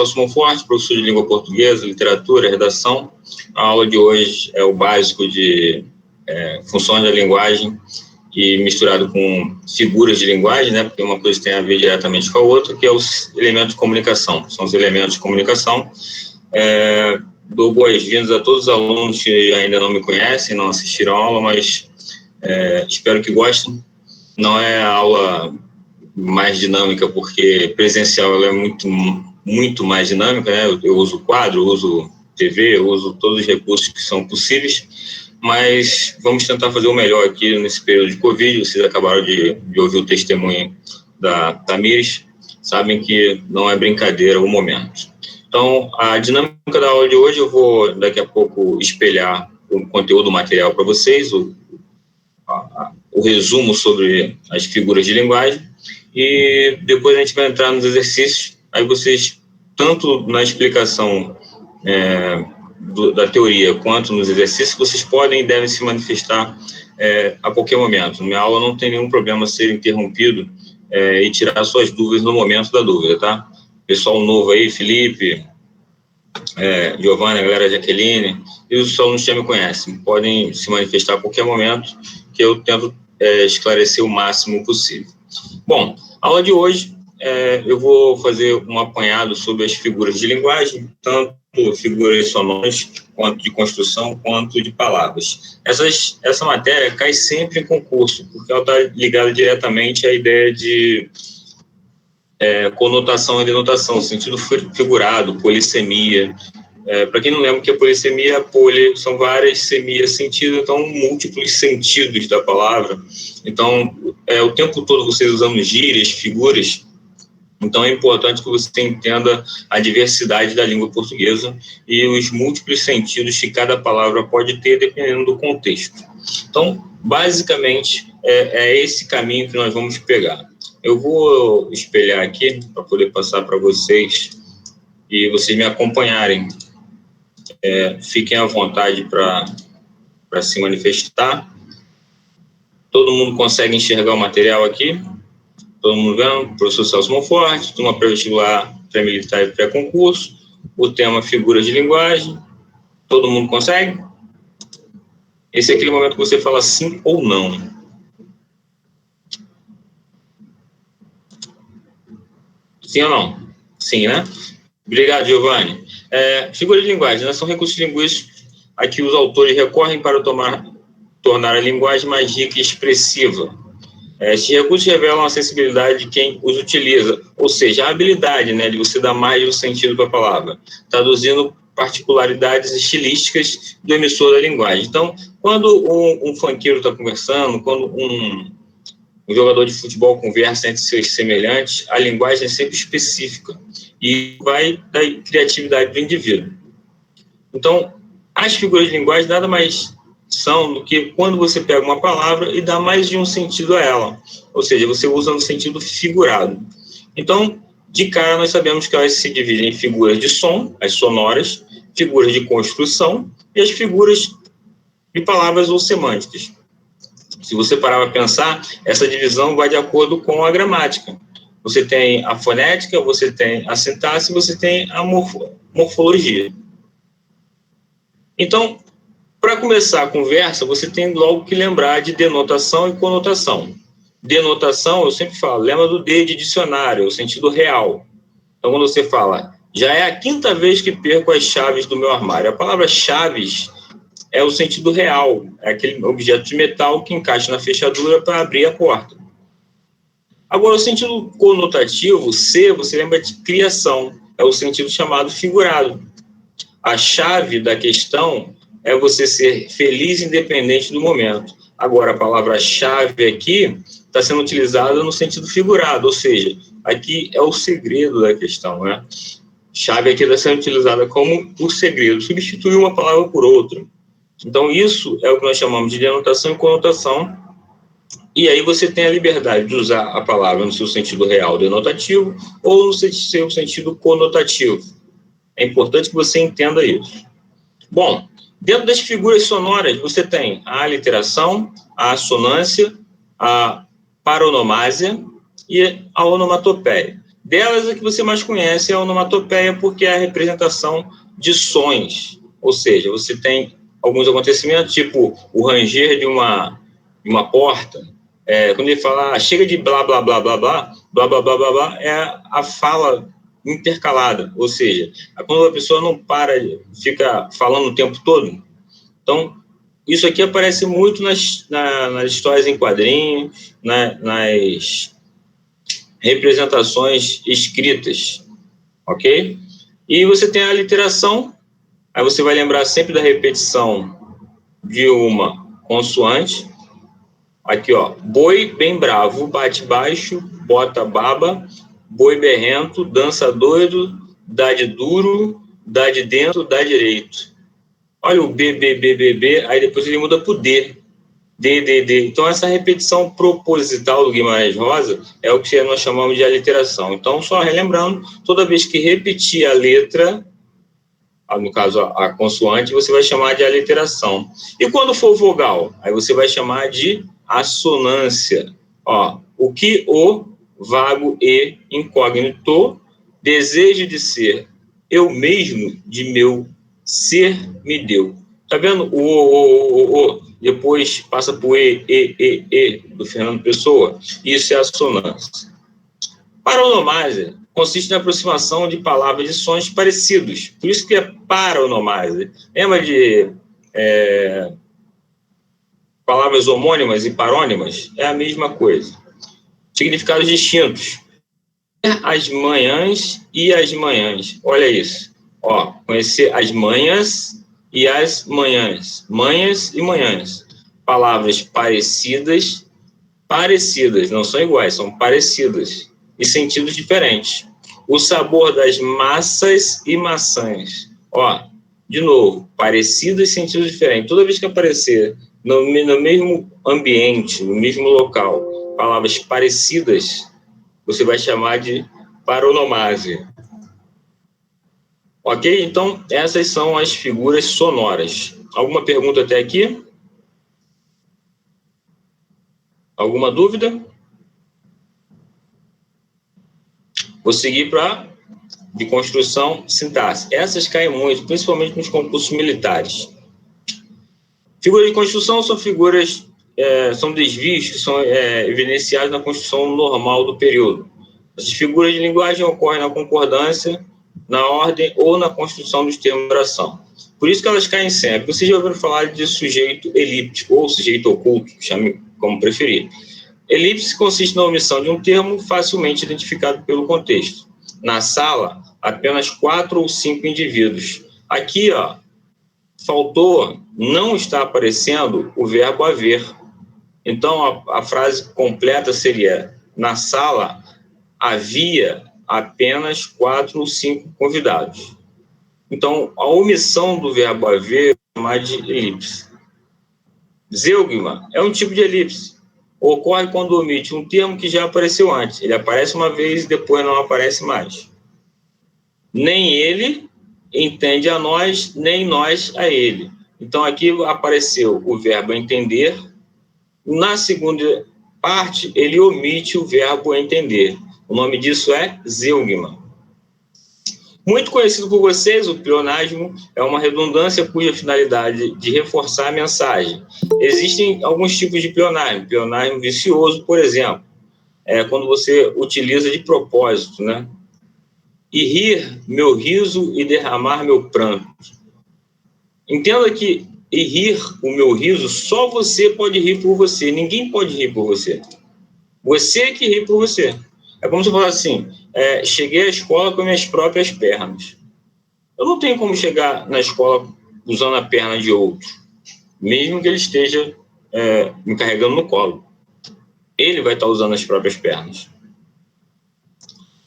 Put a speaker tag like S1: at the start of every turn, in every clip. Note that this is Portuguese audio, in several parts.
S1: Celso Monforte, professor de língua portuguesa, literatura, redação. A aula de hoje é o básico de funções da linguagem e misturado com figuras de linguagem, né, porque uma coisa tem a ver diretamente com a outra, que é os elementos de comunicação. São os elementos de comunicação. Dou boas-vindas a todos os alunos que ainda não me conhecem, não assistiram a aula, mas espero que gostem. Não é a aula mais dinâmica, porque presencial ela é muito mais dinâmica, né? Eu uso quadro, eu uso TV, eu uso todos os recursos que são possíveis, mas vamos tentar fazer o melhor aqui nesse período de Covid. Vocês acabaram de ouvir o testemunho da Tamires, sabem que não é brincadeira o momento. Então, a dinâmica da aula de hoje, eu vou daqui a pouco espelhar o conteúdo material para vocês, o resumo sobre as figuras de linguagem, e depois a gente vai entrar nos exercícios. Aí vocês, tanto na explicação da teoria quanto nos exercícios, vocês podem e devem se manifestar a qualquer momento. Minha aula não tem nenhum problema ser interrompido e tirar suas dúvidas no momento da dúvida, tá? Pessoal novo aí, Felipe, Giovanna, a galera Jaqueline, e os alunos que já me conhecem, podem se manifestar a qualquer momento, que eu tento esclarecer o máximo possível. Bom, a aula de hoje, eu vou fazer um apanhado sobre as figuras de linguagem, tanto figuras sonoras, quanto de construção, quanto de palavras. Essa matéria cai sempre em concurso, porque ela está ligada diretamente à ideia de conotação e denotação, sentido figurado, polissemia. Para quem não lembra o que é polissemia, são várias semias, sentido, então múltiplos sentidos da palavra. Então, o tempo todo vocês usando gírias, figuras. Então, é importante que você entenda a diversidade da língua portuguesa e os múltiplos sentidos que cada palavra pode ter, dependendo do contexto. Então, basicamente, é esse caminho que nós vamos pegar. Eu vou espelhar aqui para poder passar para vocês e vocês me acompanharem. Fiquem à vontade para se manifestar. Todo mundo consegue enxergar o material aqui? Todo mundo vendo? Professor Celso Monforte, turma pré-vestibular, pré-militar e pré-concurso. O tema figuras de linguagem. Todo mundo consegue? Esse é aquele momento que você fala sim ou não. Sim ou não? Sim, né? Obrigado, Giovanni. Figuras de linguagem, né? São recursos linguísticos a que os autores recorrem para tornar a linguagem mais rica e expressiva. Estes recursos revelam a sensibilidade de quem os utiliza, ou seja, a habilidade, né, de você dar mais de um sentido para a palavra, traduzindo particularidades estilísticas do emissor da linguagem. Então, quando um funkeiro está conversando, quando um jogador de futebol conversa entre seus semelhantes, a linguagem é sempre específica e vai da criatividade do indivíduo. Então, as figuras de linguagem nada mais são do que quando você pega uma palavra e dá mais de um sentido a ela, ou seja, você usa no sentido figurado. Então, de cara, nós sabemos que elas se dividem em figuras de som, as sonoras, figuras de construção e as figuras de palavras ou semânticas. Se você parar para pensar, essa divisão vai de acordo com a gramática. Você tem a fonética, você tem a sintaxe, você tem a morfologia. Então, para começar a conversa, você tem logo que lembrar de denotação e conotação. Denotação, eu sempre falo, lembra do D de dicionário, o sentido real. Então, quando você fala, já é a 5ª vez que perco as chaves do meu armário. A palavra chaves é o sentido real, é aquele objeto de metal que encaixa na fechadura para abrir a porta. Agora, o sentido conotativo, C, você lembra de criação, é o sentido chamado figurado. A chave da questão é você ser feliz independente do momento. Agora, a palavra-chave aqui está sendo utilizada no sentido figurado, ou seja, aqui é o segredo da questão, né? Chave aqui está sendo utilizada como o segredo, substituir uma palavra por outra. Então, isso é o que nós chamamos de denotação e conotação, e aí você tem a liberdade de usar a palavra no seu sentido real denotativo ou no seu sentido conotativo. É importante que você entenda isso. Bom, dentro das figuras sonoras, você tem a aliteração, a assonância, a paronomásia e a onomatopeia. Delas, a que você mais conhece é a onomatopeia, porque é a representação de sons. Ou seja, você tem alguns acontecimentos, tipo o ranger de uma porta. Quando ele fala, chega de blá, blá, blá, blá, blá, blá, blá, blá, blá, blá, é a fala intercalada. Ou seja, quando a pessoa não para, fica falando o tempo todo. Então, isso aqui aparece muito nas histórias em quadrinhos, nas representações escritas, ok? E você tem a literação, aí você vai lembrar sempre da repetição de uma consoante. Aqui, ó, boi bem bravo, bate baixo, bota baba, boi berrento, dança doido, dá de duro, dá de dentro, dá direito. Olha o B, B, B, B, B, aí depois ele muda para o D. D, D, D. Então, essa repetição proposital do Guimarães Rosa é o que nós chamamos de aliteração. Então, só relembrando, toda vez que repetir a letra, no caso a consoante, você vai chamar de aliteração. E quando for vogal, aí você vai chamar de assonância. Ó, o que o, vago e, incógnito, desejo de ser, eu mesmo de meu ser me deu. Tá vendo? O. Depois passa para o E, do Fernando Pessoa. Isso é assonância. Paronomásia consiste na aproximação de palavras de sons parecidos. Por isso que é paronomásia. Lembra de palavras homônimas e parônimas? É a mesma coisa. Significados distintos. As manhãs e as manhãs. Olha isso. Ó, conhecer as manhãs e as manhãs. Manhãs e manhãs. Palavras parecidas, não são iguais, são parecidas e sentidos diferentes. O sabor das massas e maçãs. Ó, de novo, parecidas e sentidos diferentes. Toda vez que aparecer no mesmo ambiente, no mesmo local, palavras parecidas, você vai chamar de paronomásia. Ok? Então, essas são as figuras sonoras. Alguma pergunta até aqui? Alguma dúvida? Vou seguir para de construção, sintaxe. Essas caem muito, principalmente nos concursos militares. Figuras de construção são figuras, são desvios que são evidenciados na construção normal do período. Essas figuras de linguagem ocorrem na concordância, na ordem ou na construção dos termos de oração. Por isso que elas caem sempre. Vocês já ouviram falar de sujeito elíptico ou sujeito oculto, chame como preferir. Elipse consiste na omissão de um termo facilmente identificado pelo contexto. Na sala, apenas 4 ou 5 indivíduos. Aqui, ó, faltou, não está aparecendo o verbo haver. Então, a frase completa seria: na sala havia apenas 4 ou 5 convidados. Então, a omissão do verbo haver é chamada de elipse. Zeugma é um tipo de elipse. Ocorre quando omite um termo que já apareceu antes. Ele aparece uma vez e depois não aparece mais. Nem ele entende a nós, nem nós a ele. Então, aqui apareceu o verbo entender. Na segunda parte, ele omite o verbo entender. O nome disso é zeugma. Muito conhecido por vocês, o pleonasmo é uma redundância cuja finalidade de reforçar a mensagem. Existem alguns tipos de pleonasmo. Pleonasmo vicioso, por exemplo, é quando você utiliza de propósito, né? E rir meu riso e derramar meu pranto. Entenda que e rir o meu riso, só você pode rir por você. Ninguém pode rir por você. Você que ri por você. É como se eu falasse assim, cheguei à escola com minhas próprias pernas. Eu não tenho como chegar na escola usando a perna de outro, mesmo que ele esteja me carregando no colo. Ele vai estar usando as próprias pernas.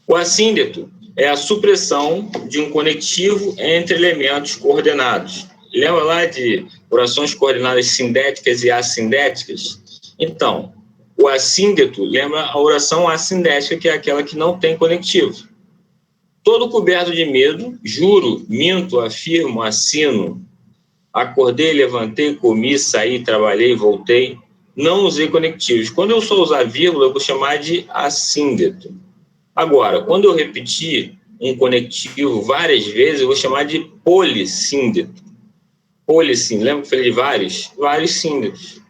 S1: O assíndeto é a supressão de um conectivo entre elementos coordenados. Lembra lá de orações coordenadas sindéticas e assindéticas? Então, o assíndeto lembra a oração assindética, que é aquela que não tem conectivo. Todo coberto de medo, juro, minto, afirmo, assino, acordei, levantei, comi, saí, trabalhei, voltei, não usei conectivos. Quando eu só usar vírgula, eu vou chamar de assíndeto. Agora, quando eu repetir um conectivo várias vezes, eu vou chamar de polissíndeto. Polissíndeto, lembra que eu falei de vários? Vários síndetos.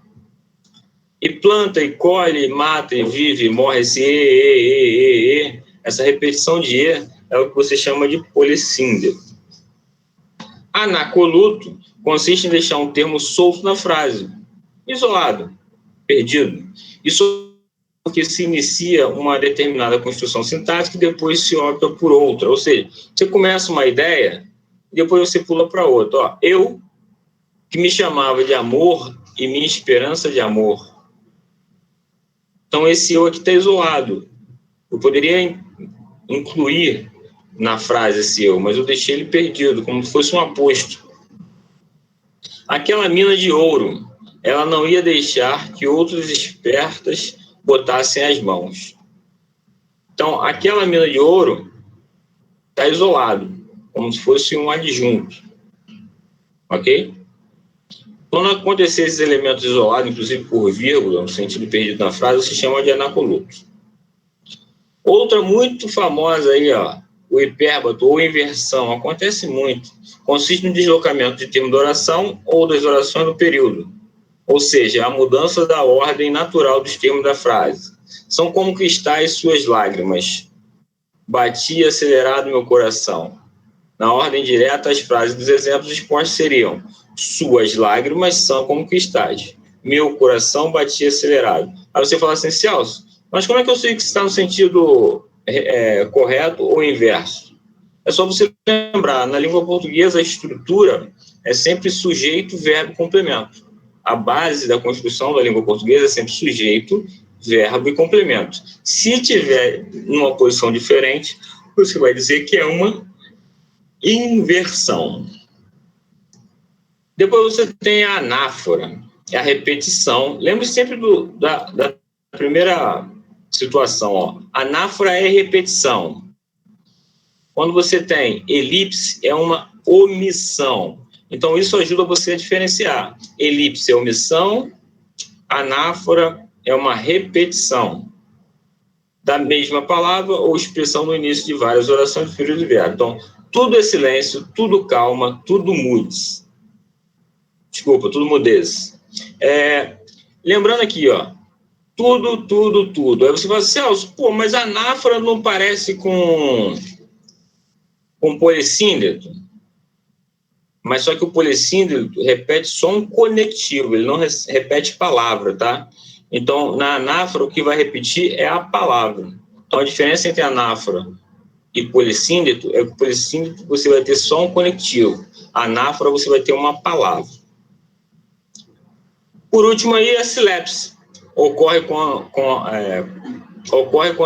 S1: E planta, e colhe, e mata, e vive, e morre, esse e. Essa repetição de e é o que você chama de polissíndeto. Anacoluto consiste em deixar um termo solto na frase, isolado, perdido. Isso porque se inicia uma determinada construção sintática e depois se opta por outra. Ou seja, você começa uma ideia e depois você pula para outra. Ó, eu, que me chamava de amor e minha esperança de amor. Então, esse eu aqui está isolado. Eu poderia incluir na frase esse eu, mas eu deixei ele perdido, como se fosse um aposto. Aquela mina de ouro, ela não ia deixar que outros espertas botassem as mãos. Então, aquela mina de ouro está isolado, como se fosse um adjunto. Ok? Quando acontecer esses elementos isolados, inclusive por vírgula, no sentido perdido na frase, se chama de anacoluto. Outra muito famosa aí, ó, o hipérbato ou inversão, acontece muito. Consiste no deslocamento de termo da oração ou das orações do período. Ou seja, a mudança da ordem natural dos termos da frase. São como cristais suas lágrimas. Batia acelerado meu coração. Na ordem direta, as frases dos exemplos expostos seriam: suas lágrimas são como cristais. Meu coração batia acelerado. Aí você fala assim, Celso, mas como é que eu sei que está no sentido correto ou inverso? É só você lembrar, na língua portuguesa, a estrutura é sempre sujeito, verbo e complemento. A base da construção da língua portuguesa é sempre sujeito, verbo e complemento. Se tiver numa posição diferente, você vai dizer que é uma inversão. Depois você tem a anáfora, é a repetição. Lembre sempre da primeira situação. Ó. Anáfora é repetição. Quando você tem elipse, é uma omissão. Então, isso ajuda você a diferenciar. Elipse é omissão, anáfora é uma repetição da mesma palavra ou expressão no início de várias orações do período de verbo. Então, tudo é silêncio, tudo calma, tudo mudes. Desculpa, tudo mudez. Lembrando aqui, ó, tudo. Aí você fala, Celso, pô, mas a anáfora não parece com polissíndeto? Mas só que o polissíndeto repete só um conectivo, ele não repete palavra, tá? Então, na anáfora, o que vai repetir é a palavra. Então, a diferença entre anáfora e polissíndeto é que o polissíndeto você vai ter só um conectivo. A anáfora você vai ter uma palavra. Por último, aí, a silepse. Ocorre quando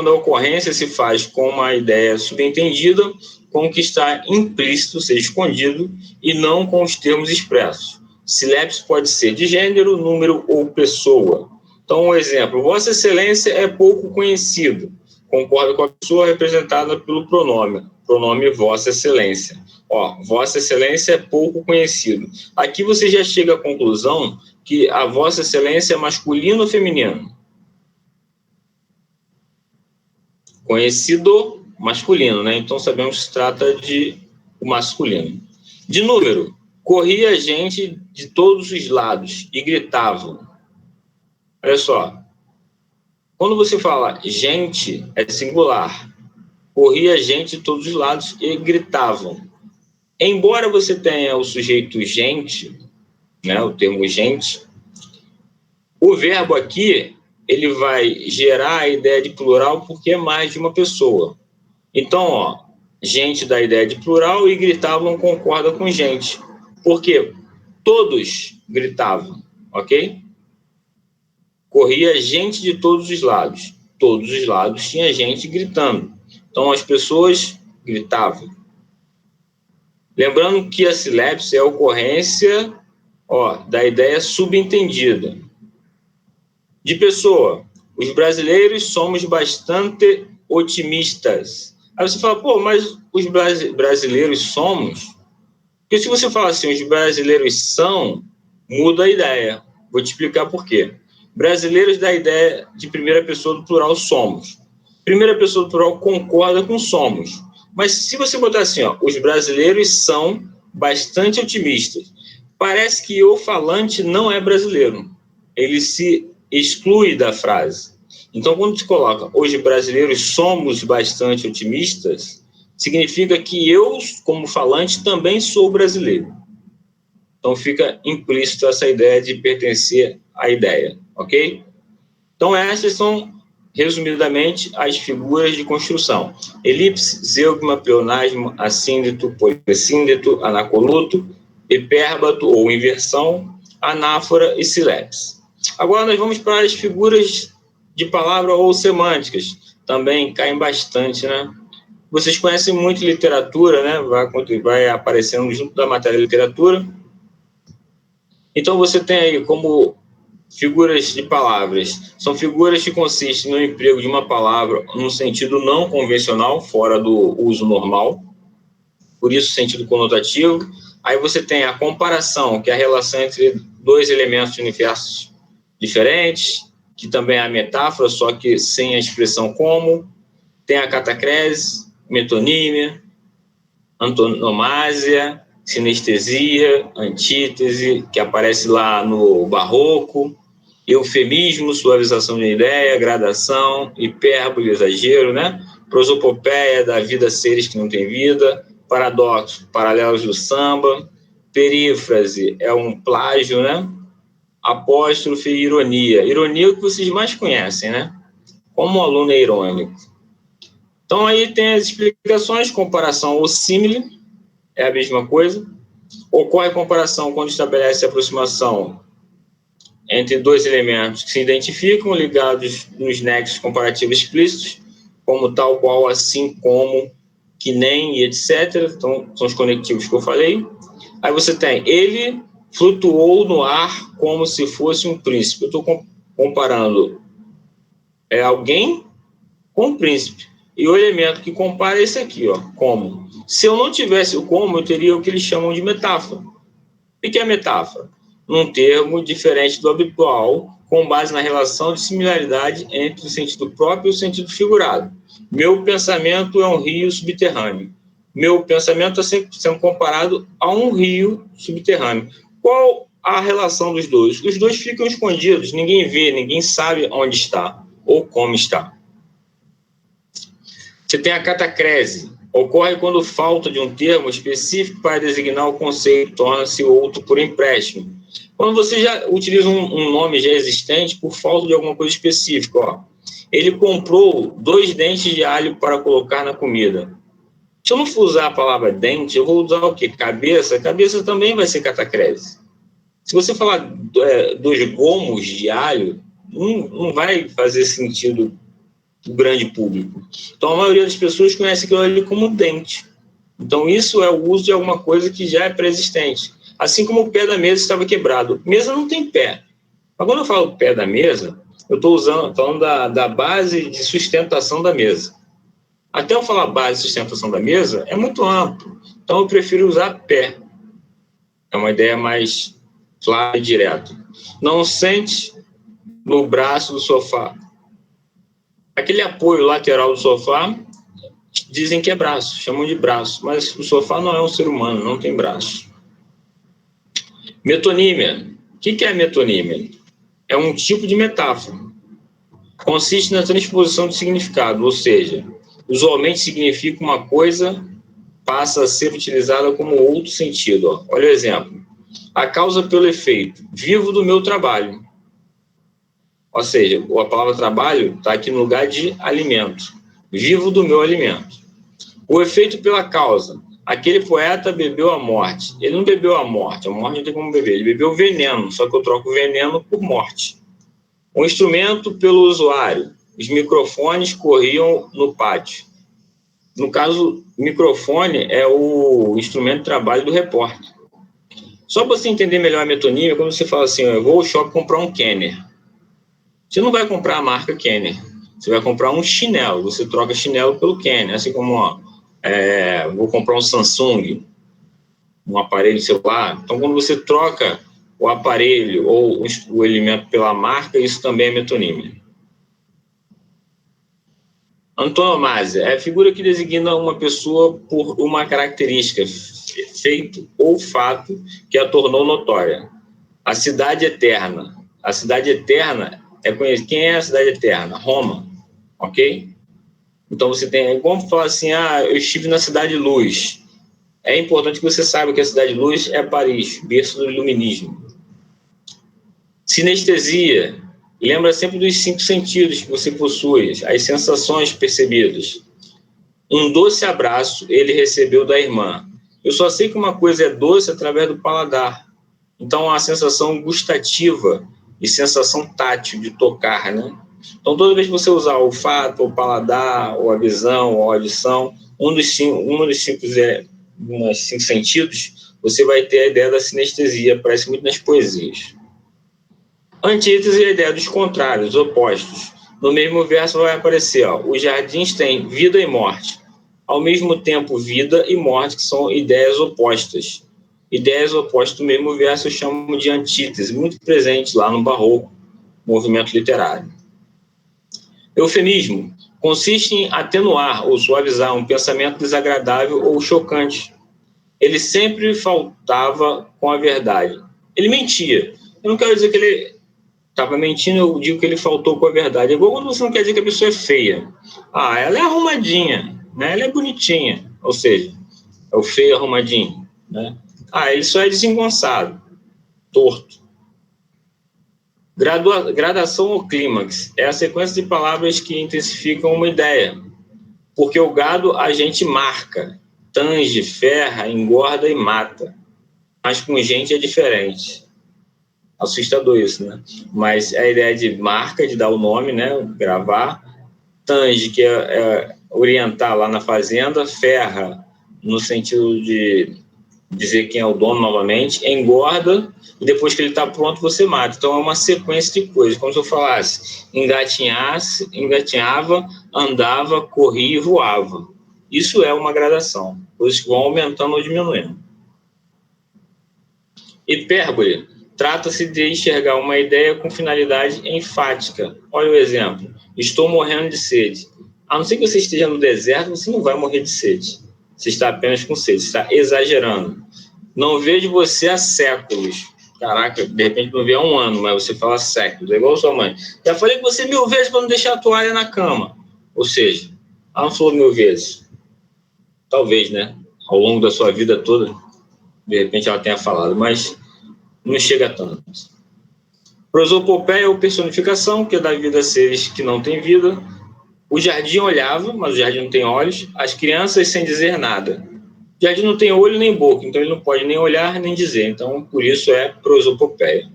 S1: a ocorrência se faz com uma ideia subentendida com o que está implícito, seja escondido, e não com os termos expressos. Silepse pode ser de gênero, número ou pessoa. Então, um exemplo, Vossa Excelência é pouco conhecido. Concorda com a pessoa representada pelo pronome Vossa Excelência. Ó, Vossa Excelência é pouco conhecido. Aqui você já chega à conclusão que a Vossa Excelência é masculino ou feminino? Conhecido, masculino, né? Então sabemos que se trata de masculino. De número, corria gente de todos os lados e gritavam. Olha só, quando você fala gente, é singular. Corria gente de todos os lados e gritavam. Embora você tenha o sujeito gente, né, o termo gente, o verbo aqui, ele vai gerar a ideia de plural porque é mais de uma pessoa. Então, ó, gente dá a ideia de plural e gritavam concorda com gente. Porque todos gritavam, ok? Corria gente de todos os lados. Todos os lados tinha gente gritando. Então, as pessoas gritavam. Lembrando que a silepse é a ocorrência, ó, da ideia subentendida. De pessoa, os brasileiros somos bastante otimistas. Aí você fala, pô, mas os brasileiros somos? Porque se você fala assim, os brasileiros são, muda a ideia. Vou te explicar por quê. Brasileiros dá a ideia de primeira pessoa do plural somos. Primeira pessoa do plural concorda com somos. Mas se você botar assim, ó, os brasileiros são bastante otimistas, parece que o falante não é brasileiro. Ele se exclui da frase. Então, quando se coloca os brasileiros somos bastante otimistas, significa que eu, como falante, também sou brasileiro. Então, fica implícito essa ideia de pertencer à ideia, ok? Então, essas são, resumidamente, as figuras de construção. Elipse, zeugma, pleonasmo, assíndeto, polissíndeto, anacoluto, hipérbato ou inversão, anáfora e silepse. Agora nós vamos para as figuras de palavra ou semânticas. Também caem bastante, né? Vocês conhecem muito literatura, né? Vai aparecendo junto da matéria literatura. Então, você tem aí como figuras de palavras. São figuras que consistem no emprego de uma palavra num sentido não convencional, fora do uso normal. Por isso, sentido conotativo. Aí você tem a comparação, que é a relação entre dois elementos de universos diferentes, que também é a metáfora, só que sem a expressão como. Tem a catacrese, metonímia, antonomásia, sinestesia, antítese, que aparece lá no barroco, eufemismo, suavização de ideia, gradação, hipérbole, exagero, né? Prosopopeia, da vida seres que não têm vida, paradoxo, paralelos do samba, perífrase, é um plágio, né? Apóstrofe e ironia. Ironia é o que vocês mais conhecem, né? Como o aluno é irônico. Então, aí tem as explicações, comparação ou símile, é a mesma coisa. Ocorre comparação quando estabelece aproximação entre dois elementos que se identificam, ligados nos nexos comparativos explícitos, como tal, qual, assim, como, que nem e etc. Então, são os conectivos que eu falei. Aí você tem, ele flutuou no ar como se fosse um príncipe. Eu estou comparando alguém com um príncipe. E o elemento que compara é esse aqui, ó, como. Se eu não tivesse o como, eu teria o que eles chamam de metáfora. O que é metáfora? Um termo diferente do habitual, com base na relação de similaridade entre o sentido próprio e o sentido figurado. Meu pensamento é um rio subterrâneo. Meu pensamento está sempre sendo comparado a um rio subterrâneo. Qual a relação dos dois? Os dois ficam escondidos, ninguém vê, ninguém sabe onde está ou como está. Você tem a catacrese. Ocorre quando falta de um termo específico para designar o conceito, torna-se outro por empréstimo. Quando você já utiliza um nome já existente por falta de alguma coisa específica, ó. Ele comprou 2 dentes de alho para colocar na comida. Se eu não for usar a palavra dente, eu vou usar o quê? Cabeça? Cabeça também vai ser catacrese. Se você falar 2 gomos de alho, não vai fazer sentido o grande público. Então, a maioria das pessoas conhece aquilo ali como dente. Então, isso é o uso de alguma coisa que já é pré-existente. Assim como o pé da mesa estava quebrado. Mesa não tem pé. Mas quando eu falo pé da mesa, eu estou falando da base de sustentação da mesa. Até eu falar base de sustentação da mesa, é muito amplo. Então, eu prefiro usar pé. É uma ideia mais clara e direta. Não sente no braço do sofá. Aquele apoio lateral do sofá, dizem que é braço, chamam de braço, mas o sofá não é um ser humano, não tem braço. Metonímia. O que é metonímia? É um tipo de metáfora. Consiste na transposição de significado, ou seja, usualmente significa uma coisa, passa a ser utilizada como outro sentido. Ó. Olha o exemplo. A causa pelo efeito. Vivo do meu trabalho. Ou seja, a palavra trabalho está aqui no lugar de alimento. Vivo do meu alimento. O efeito pela causa. Aquele poeta bebeu a morte. Ele não bebeu a morte não tem como beber. Ele bebeu veneno, só que eu troco veneno por morte. O instrumento pelo usuário. Os microfones corriam no pátio. No caso, microfone é o instrumento de trabalho do repórter. Só para você entender melhor a metonímia, quando você fala assim, eu vou ao shopping comprar um Kenner. Você não vai comprar a marca Kenner. Você vai comprar um chinelo. Você troca chinelo pelo Kenner. Assim como, vou comprar um Samsung, um aparelho celular. Então, quando você troca o aparelho ou o elemento pela marca, isso também é metonímia. Antonomasia é a figura que designa uma pessoa por uma característica, feito ou fato que a tornou notória. A cidade eterna. A cidade eterna é conhecida. Quem é a cidade eterna? Roma, ok? Então você tem, como falar assim, eu estive na Cidade Luz. É importante que você saiba que a Cidade Luz é Paris, berço do iluminismo. Sinestesia, lembra sempre dos 5 sentidos que você possui, as sensações percebidas. Um doce abraço ele recebeu da irmã. Eu só sei que uma coisa é doce através do paladar. Então, a sensação gustativa e sensação tátil de tocar, né? Então, toda vez que você usar o olfato, o paladar, ou a visão, ou a audição, um dos cinco sentidos, você vai ter a ideia da sinestesia, aparece muito nas poesias. Antítese é a ideia dos contrários, opostos. No mesmo verso vai aparecer, os jardins têm vida e morte. Ao mesmo tempo, vida e morte, que são ideias opostas. Ideias opostas do mesmo verso eu chamo de antítese, muito presente lá no Barroco, movimento literário. Eufemismo consiste em atenuar ou suavizar um pensamento desagradável ou chocante. Ele sempre faltava com a verdade. Ele mentia. Eu não quero dizer que ele estava mentindo, eu digo que ele faltou com a verdade. É igual quando você não quer dizer que a pessoa é feia. Ela é arrumadinha, né? Ela é bonitinha. Ou seja, é o feio arrumadinho, né? Ele só é desengonçado, torto. Gradação ou clímax é a sequência de palavras que intensificam uma ideia. Porque o gado a gente marca, tange, ferra, engorda e mata. Mas com gente é diferente. Assustador isso, né? Mas a ideia de marca, de dar o nome, né? Gravar. Tange, que é orientar lá na fazenda. Ferra, no sentido de dizer quem é o dono novamente. Engorda, e depois que ele está pronto, você mata. Então é uma sequência de coisas. Como se eu falasse, engatinhava, andava, corria e voava. Isso é uma gradação. Coisas que vão aumentando ou diminuindo. Hipérbole. Trata-se de enxergar uma ideia com finalidade enfática. Olha o exemplo. Estou morrendo de sede. A não ser que você esteja no deserto, você não vai morrer de sede. Você está apenas com sede, você está exagerando. Não vejo você há séculos. Caraca, de repente não vê há um ano, mas você fala séculos. É igual sua mãe. Já falei com você 1000 vezes para não deixar a toalha na cama. Ou seja, ela não falou 1000 vezes. Talvez, né? Ao longo da sua vida toda, de repente ela tenha falado, mas não chega tanto. Prosopopeia ou personificação, que dá vida a seres que não têm vida. O jardim olhava, mas o jardim não tem olhos. As crianças sem dizer nada. O jardim não tem olho nem boca, então ele não pode nem olhar nem dizer. Então, por isso é prosopopeia.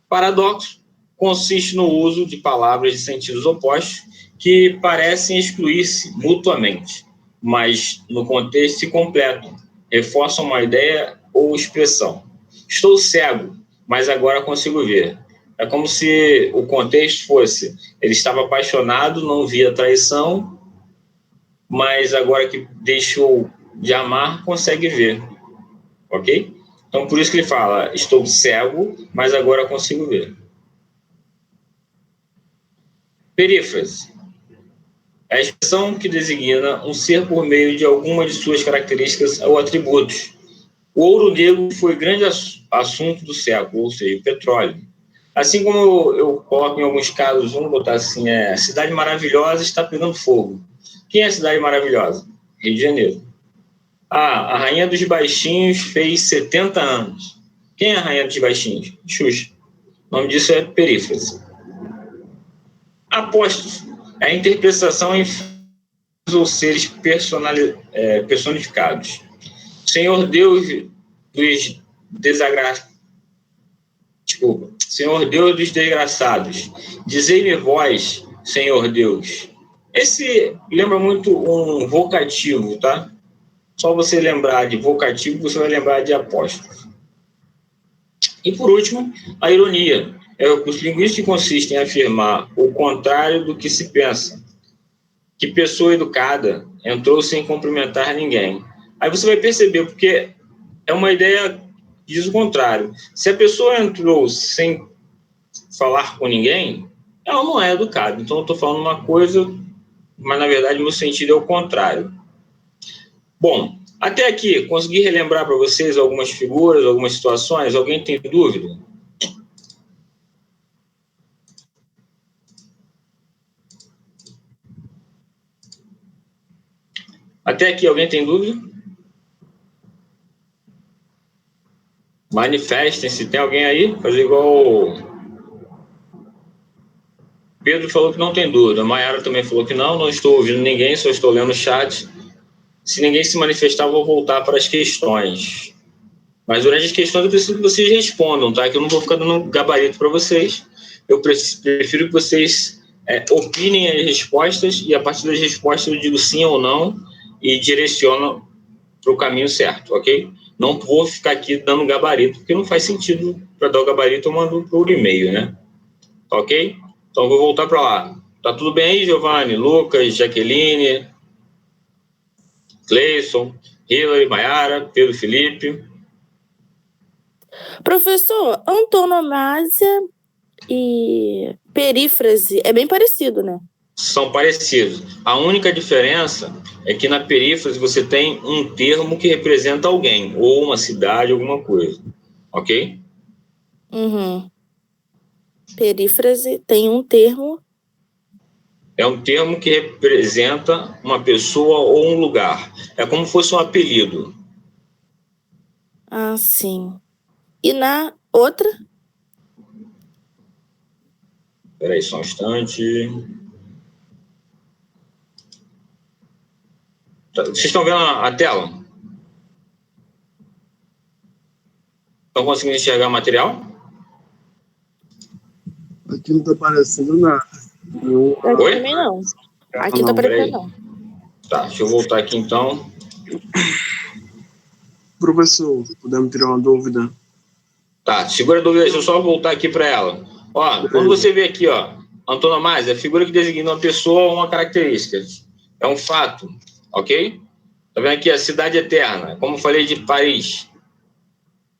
S1: Paradoxo consiste no uso de palavras de sentidos opostos que parecem excluir-se mutuamente, mas no contexto se completam, reforçam uma ideia ou expressão. Estou cego, mas agora consigo ver. É como se o contexto fosse: ele estava apaixonado, não via traição, mas agora que deixou de amar, consegue ver. Ok? Então, por isso que ele fala: estou cego, mas agora consigo ver. Perífrase. É a expressão que designa um ser por meio de alguma de suas características ou atributos. O ouro negro foi grande assunto do século, ou seja, o petróleo. Assim como eu coloco em alguns casos, vamos botar assim, a Cidade Maravilhosa está pegando fogo. Quem é a Cidade Maravilhosa? Rio de Janeiro. A Rainha dos Baixinhos fez 70 anos. Quem é a Rainha dos Baixinhos? Xuxa. O nome disso é perífrase. Apostos. É a interpretação em ou seres personificados. Senhor Deus dos Senhor Deus dos desgraçados, dizei-me vós, Senhor Deus. Esse lembra muito um vocativo, tá? Só você lembrar de vocativo, você vai lembrar de apóstrofo. E por último, a ironia. É o recurso linguístico que consiste em afirmar o contrário do que se pensa. Que pessoa educada entrou sem cumprimentar ninguém. Aí você vai perceber, porque é uma ideia que diz o contrário. Se a pessoa entrou sem falar com ninguém, ela não é educada. Então, eu estou falando uma coisa mas na verdade meu sentido é o contrário. Bom, até aqui, consegui relembrar para vocês algumas figuras, algumas situações? Alguém tem dúvida? Até aqui, alguém tem dúvida? Manifestem-se. Tem alguém aí? Fazer igual Pedro falou que não tem dúvida. A Mayara também falou que não estou ouvindo ninguém, só estou lendo o chat. Se ninguém se manifestar, eu vou voltar para as questões. Mas durante as questões eu preciso que vocês respondam, tá? Que eu não vou ficar dando gabarito para vocês. Eu prefiro que vocês opinem as respostas e a partir das respostas eu digo sim ou não e direciono para o caminho certo, ok? Não vou ficar aqui dando gabarito, porque não faz sentido. Para dar o gabarito eu mando por e-mail, né? Tá ok? Então vou voltar para lá. Tá tudo bem aí, Giovanni, Lucas, Jaqueline, Cleison, Hilary, Mayara, Pedro Felipe?
S2: Professor, antonomásia e perífrase é bem parecido, né?
S1: São parecidos. A única diferença é que na perífrase você tem um termo que representa alguém, ou uma cidade, alguma coisa. Ok?
S2: Uhum. Perífrase tem um termo.
S1: É um termo que representa uma pessoa ou um lugar. É como se fosse um apelido.
S2: Ah, sim. E na outra?
S1: Espera aí só um instante. Vocês estão vendo a tela? Estão conseguindo enxergar o material?
S3: Aqui não tá aparecendo nada.
S2: Aqui
S1: Oi?
S2: também não. Aqui não tá aparecendo, não.
S1: Tá, deixa eu voltar aqui então.
S3: Professor, podemos tirar uma dúvida?
S1: Tá, segura a dúvida, deixa eu só voltar aqui para ela. Ó, quando você vê aqui, ó, antonomásia, é a figura que designa uma pessoa ou uma característica. É um fato, ok? Tá vendo aqui a cidade eterna, como eu falei de Paris.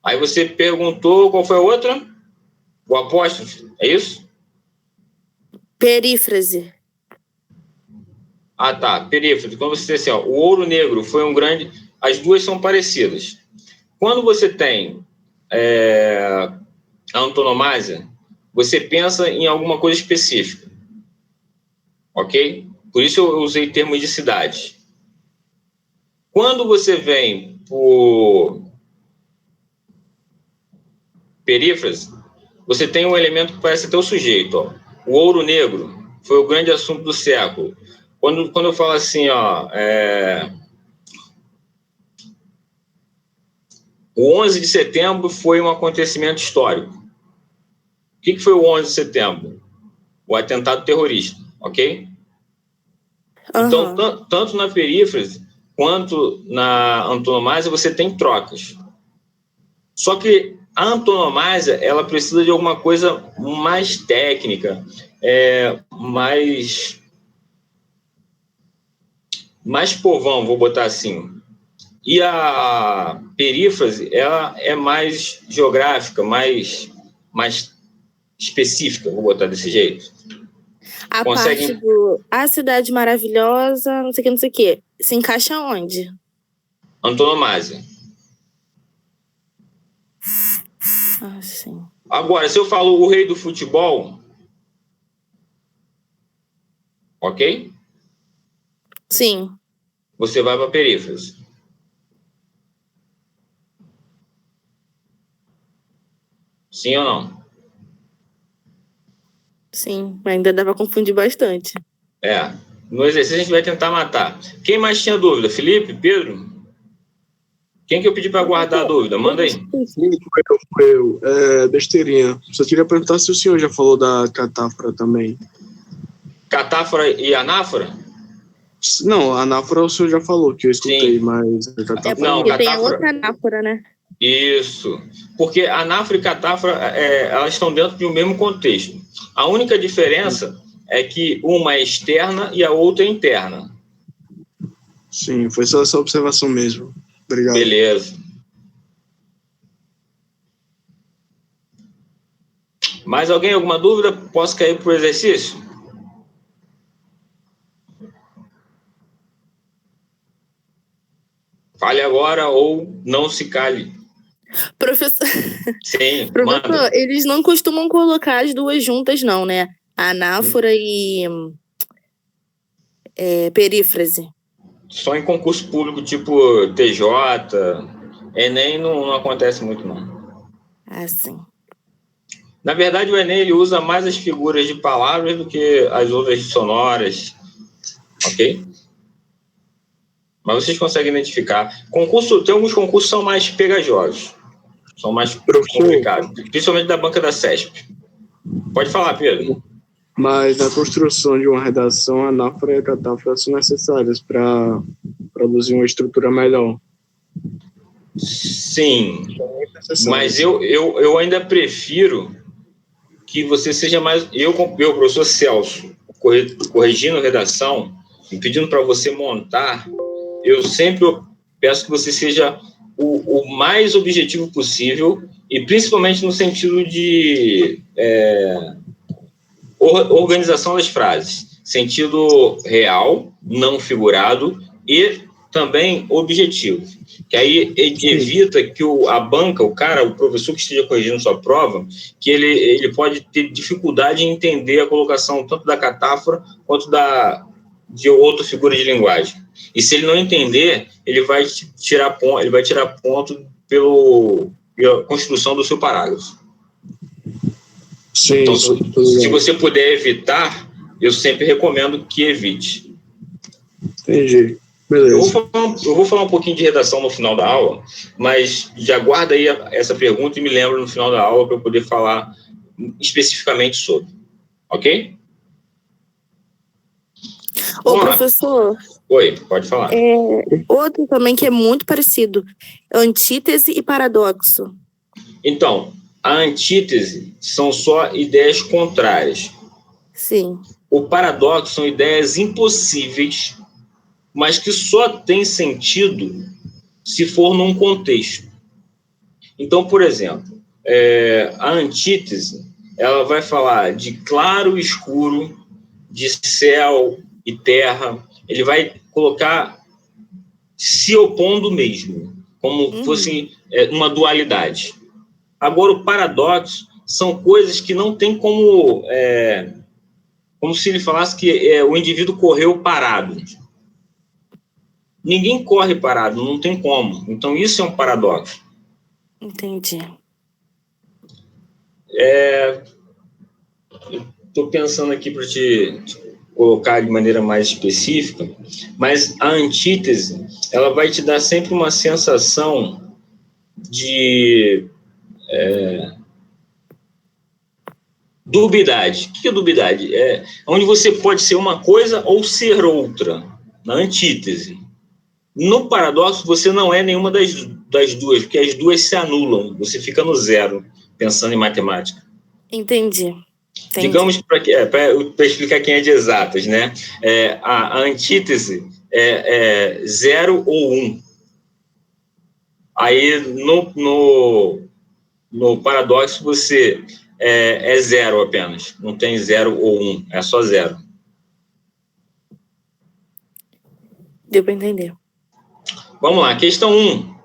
S1: Aí você perguntou qual foi a outra? O apóstrofe, é isso?
S2: Perífrase.
S1: Ah, tá, perífrase. Quando você diz assim, ó, o ouro negro foi um grande... As duas são parecidas. Quando você tem a antonomásia, você pensa em alguma coisa específica. Ok? Por isso eu usei termos de cidade. Quando você vem por perífrase, você tem um elemento que parece até o sujeito. Ó. O ouro negro foi o grande assunto do século. Quando eu falo assim, ó, o 11 de setembro foi um acontecimento histórico. O que foi o 11 de setembro? O atentado terrorista, ok?
S2: Uhum.
S1: Então, tanto na perífrase quanto na antonomásia, você tem trocas. Só que a antonomásia, ela precisa de alguma coisa mais técnica, mais povão, vou botar assim. E a perífrase, ela é mais geográfica, mais específica, vou botar desse jeito.
S2: A parte do A Cidade Maravilhosa, não sei o que, se encaixa onde?
S1: Antonomásia.
S2: Ah, sim.
S1: Agora, se eu falo o rei do futebol, ok?
S2: Sim.
S1: Você vai para a perífrase. Sim ou não?
S2: Sim, ainda dá para confundir bastante.
S1: No exercício a gente vai tentar matar. Quem mais tinha dúvida? Felipe? Pedro? Quem que eu pedi para guardar a dúvida? Manda aí.
S3: Sim, foi eu. Besteirinha. Só queria perguntar se o senhor já falou da catáfora também.
S1: Catáfora e anáfora?
S3: Não, a anáfora o senhor já falou, que eu escutei,
S1: Sim.
S3: Mas a catáfora...
S1: Não,
S2: porque
S1: catáfora...
S2: tem outra anáfora, né?
S1: Isso. Porque anáfora e catáfora, elas estão dentro de um mesmo contexto. A única diferença é que uma é externa e a outra é interna.
S3: Sim, foi só essa observação mesmo. Obrigado.
S1: Beleza. Mais alguém? Alguma dúvida? Posso cair para o exercício? Fale agora ou não se cale.
S2: Professor,
S1: Sim,
S2: professor,
S1: manda.
S2: eles não costumam colocar as duas juntas, não, né? Anáfora e perífrase.
S1: Só em concurso público, tipo TJ, Enem não acontece muito, não.
S2: Ah, sim.
S1: Na verdade, o Enem ele usa mais as figuras de palavras do que as outras sonoras, ok? Mas vocês conseguem identificar. Tem alguns concursos que são mais pegajosos, são mais complicados, principalmente da banca da CESP. Pode falar, Pedro.
S3: Mas na construção de uma redação, a anáfora e a catáfora são necessárias para produzir uma estrutura melhor.
S1: Sim, mas eu ainda prefiro que você seja mais... Eu, professor Celso, corrigindo redação e pedindo para você montar, eu sempre peço que você seja o mais objetivo possível e principalmente no sentido de organização das frases, sentido real, não figurado e também objetivo. Que aí evita que a banca, o professor que esteja corrigindo sua prova, que ele pode ter dificuldade em entender a colocação tanto da catáfora quanto de outra figura de linguagem. E se ele não entender, ele vai tirar ponto pela construção do seu parágrafo.
S3: Sim,
S1: então, se você puder evitar, eu sempre recomendo que evite.
S3: Entendi. Beleza.
S1: Eu vou falar um pouquinho de redação no final da aula, mas já guarda aí essa pergunta e me lembra no final da aula para eu poder falar especificamente sobre. Ok?
S2: Ô, professor.
S1: Oi, pode falar.
S2: Outro também que é muito parecido. Antítese e paradoxo.
S1: Então, a antítese são só ideias contrárias.
S2: Sim.
S1: O paradoxo são ideias impossíveis, mas que só tem sentido se for num contexto. Então, por exemplo, a antítese, ela vai falar de claro e escuro, de céu e terra. Ele vai colocar se opondo mesmo, como fosse uma dualidade. Agora, o paradoxo são coisas que não tem como se ele falasse que o indivíduo correu parado. Ninguém corre parado, não tem como. Então, isso é um paradoxo.
S2: Entendi.
S1: Estou pensando aqui para te colocar de maneira mais específica, mas a antítese, ela vai te dar sempre uma sensação de dubidade. O que é dubidade? É onde você pode ser uma coisa ou ser outra, na antítese. No paradoxo, você não é nenhuma das duas, porque as duas se anulam, você fica no zero, pensando em matemática.
S2: Entendi.
S1: Digamos, para explicar quem é de exatas, né? A antítese é 0 ou 1. Aí, no paradoxo, você é 0 apenas. Não tem 0 ou 1, é só 0.
S2: Deu para entender.
S1: Vamos lá, questão 1.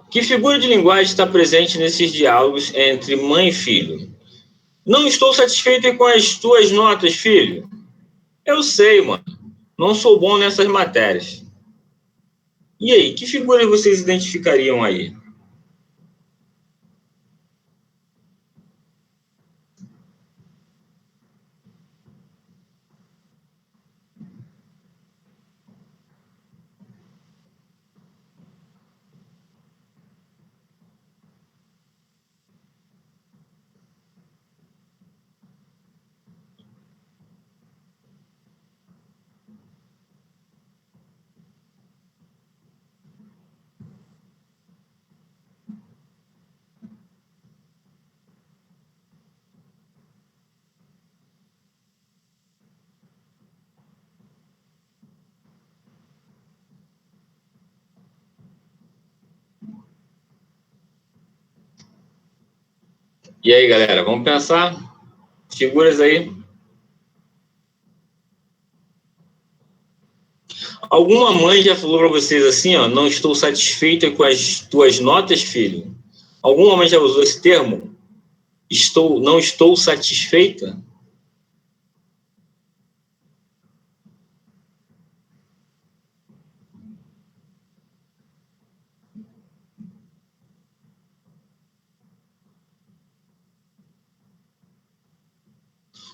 S1: Que figura de linguagem está presente nesses diálogos entre mãe e filho? Não estou satisfeito com as tuas notas, filho. Eu sei, mano. Não sou bom nessas matérias. E aí, que figura vocês identificariam aí? E aí, galera, vamos pensar? Figuras aí. Alguma mãe já falou para vocês assim, ó, não estou satisfeita com as tuas notas, filho? Alguma mãe já usou esse termo? Não estou satisfeita?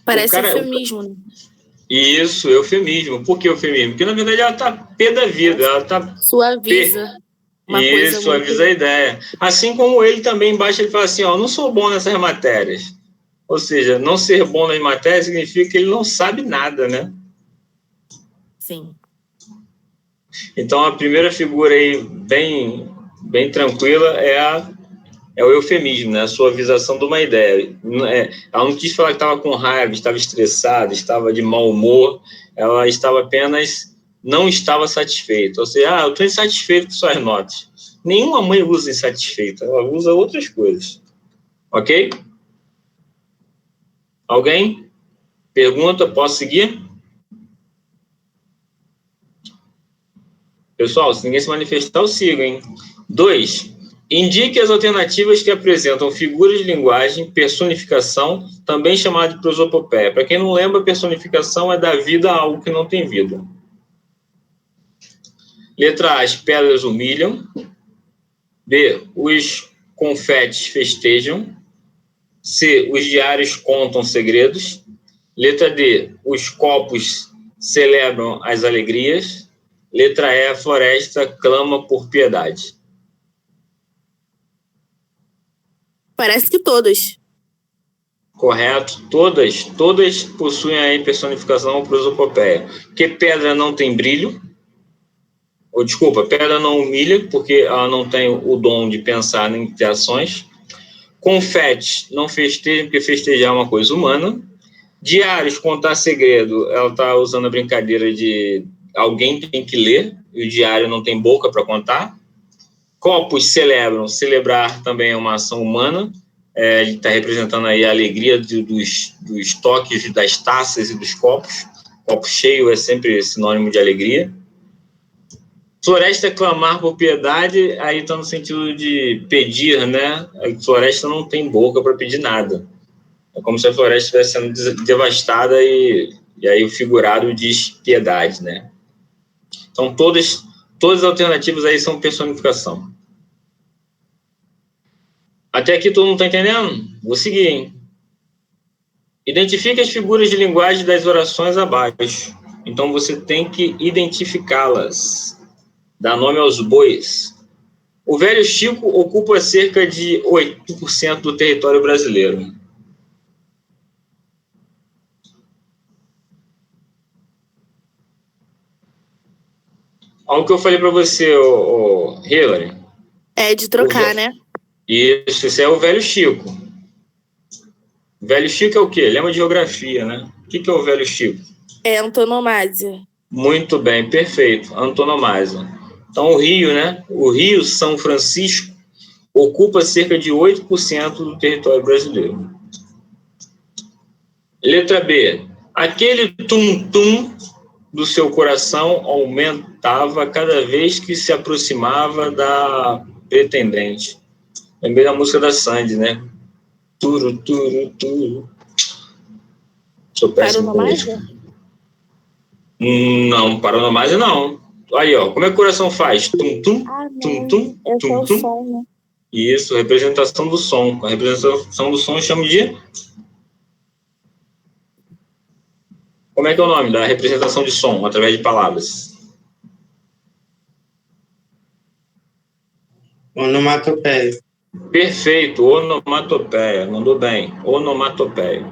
S2: Parece eufemismo, né?
S1: Isso, eufemismo. Por que eufemismo? Porque, na verdade, ela está pé da vida. Ela está...
S2: Suaviza.
S1: Isso, suaviza a ideia. Assim como ele também embaixo, ele fala assim, ó, não sou bom nessas matérias. Ou seja, não ser bom nas matérias significa que ele não sabe nada, né?
S2: Sim.
S1: Então, a primeira figura aí, bem tranquila, é o eufemismo, né? A suavização de uma ideia. Ela não quis falar que estava com raiva, estava estressada, estava de mau humor, ela estava apenas, não estava satisfeita. Ou seja, eu estou insatisfeito com suas notas. Nenhuma mãe usa insatisfeita, ela usa outras coisas. Ok? Alguém? Pergunta, posso seguir? Pessoal, se ninguém se manifestar, eu sigo, hein? 2. Indique as alternativas que apresentam figuras de linguagem, personificação, também chamada de prosopopeia. Para quem não lembra, personificação é dar vida a algo que não tem vida. Letra A, as pedras humilham. B, os confetes festejam. C, os diários contam segredos. Letra D, os copos celebram as alegrias. Letra E, a floresta clama por piedade.
S2: Parece que todas.
S1: Correto. Todas possuem aí personificação ou prosopopeia. Porque pedra não tem brilho. Ou, desculpa, pedra não humilha, porque ela não tem o dom de pensar em ações. Confete não festeja, porque festejar é uma coisa humana. Diários, contar segredo, ela está usando a brincadeira de alguém tem que ler, e o diário não tem boca para contar. Copos celebram, celebrar também é uma ação humana. Ele está representando aí a alegria dos toques das taças e dos copos. Copo cheio é sempre sinônimo de alegria. Floresta clamar por piedade, aí está no sentido de pedir, né? A floresta não tem boca para pedir nada. É como se a floresta estivesse sendo devastada e aí o figurado diz piedade, né? Então, todas as alternativas aí são personificação. Até aqui todo mundo está entendendo? Vou seguir, hein? Identifique as figuras de linguagem das orações abaixo. Então, você tem que identificá-las. Dá nome aos bois. O Velho Chico ocupa cerca de 8% do território brasileiro. Olha o que eu falei para você, Hillary.
S2: É de trocar, né?
S1: Isso, esse é o Velho Chico. O Velho Chico é o quê? Lembra de geografia, né? O que é o Velho Chico?
S2: É antonomásia.
S1: Muito bem, perfeito. Antonomásia. Então, o Rio, né? O Rio São Francisco ocupa cerca de 8% do território brasileiro. Letra B. Aquele tum-tum do seu coração aumentava cada vez que se aproximava da pretendente. Lembrei da música da Sandy, né? Turu, turu, turu. Sou péssimo com isso. Não, paronomásia não. Aí, ó, como é que o coração faz? Tum-tum, tum-tum, tum-tum. Né? Isso, representação do som. A representação do som eu chamo de... Como é que é o nome da representação de som através de palavras?
S4: Onomatopeia.
S1: Perfeito, onomatopeia. Mandou bem. Onomatopeia.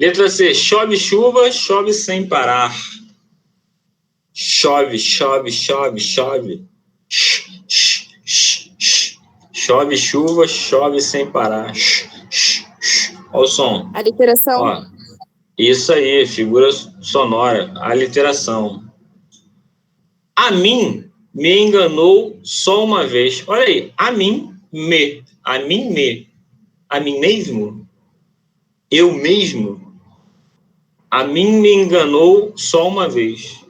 S1: Letra C. Chove chuva, chove sem parar. Chove, chove, chove, chove. Chove chuva, chove sem parar. Olha o som.
S2: A literação.
S1: Ó, isso aí, figura sonora. A literação. A mim me enganou só uma vez. Olha aí. A mim mesmo. Eu mesmo. A mim me enganou só uma vez.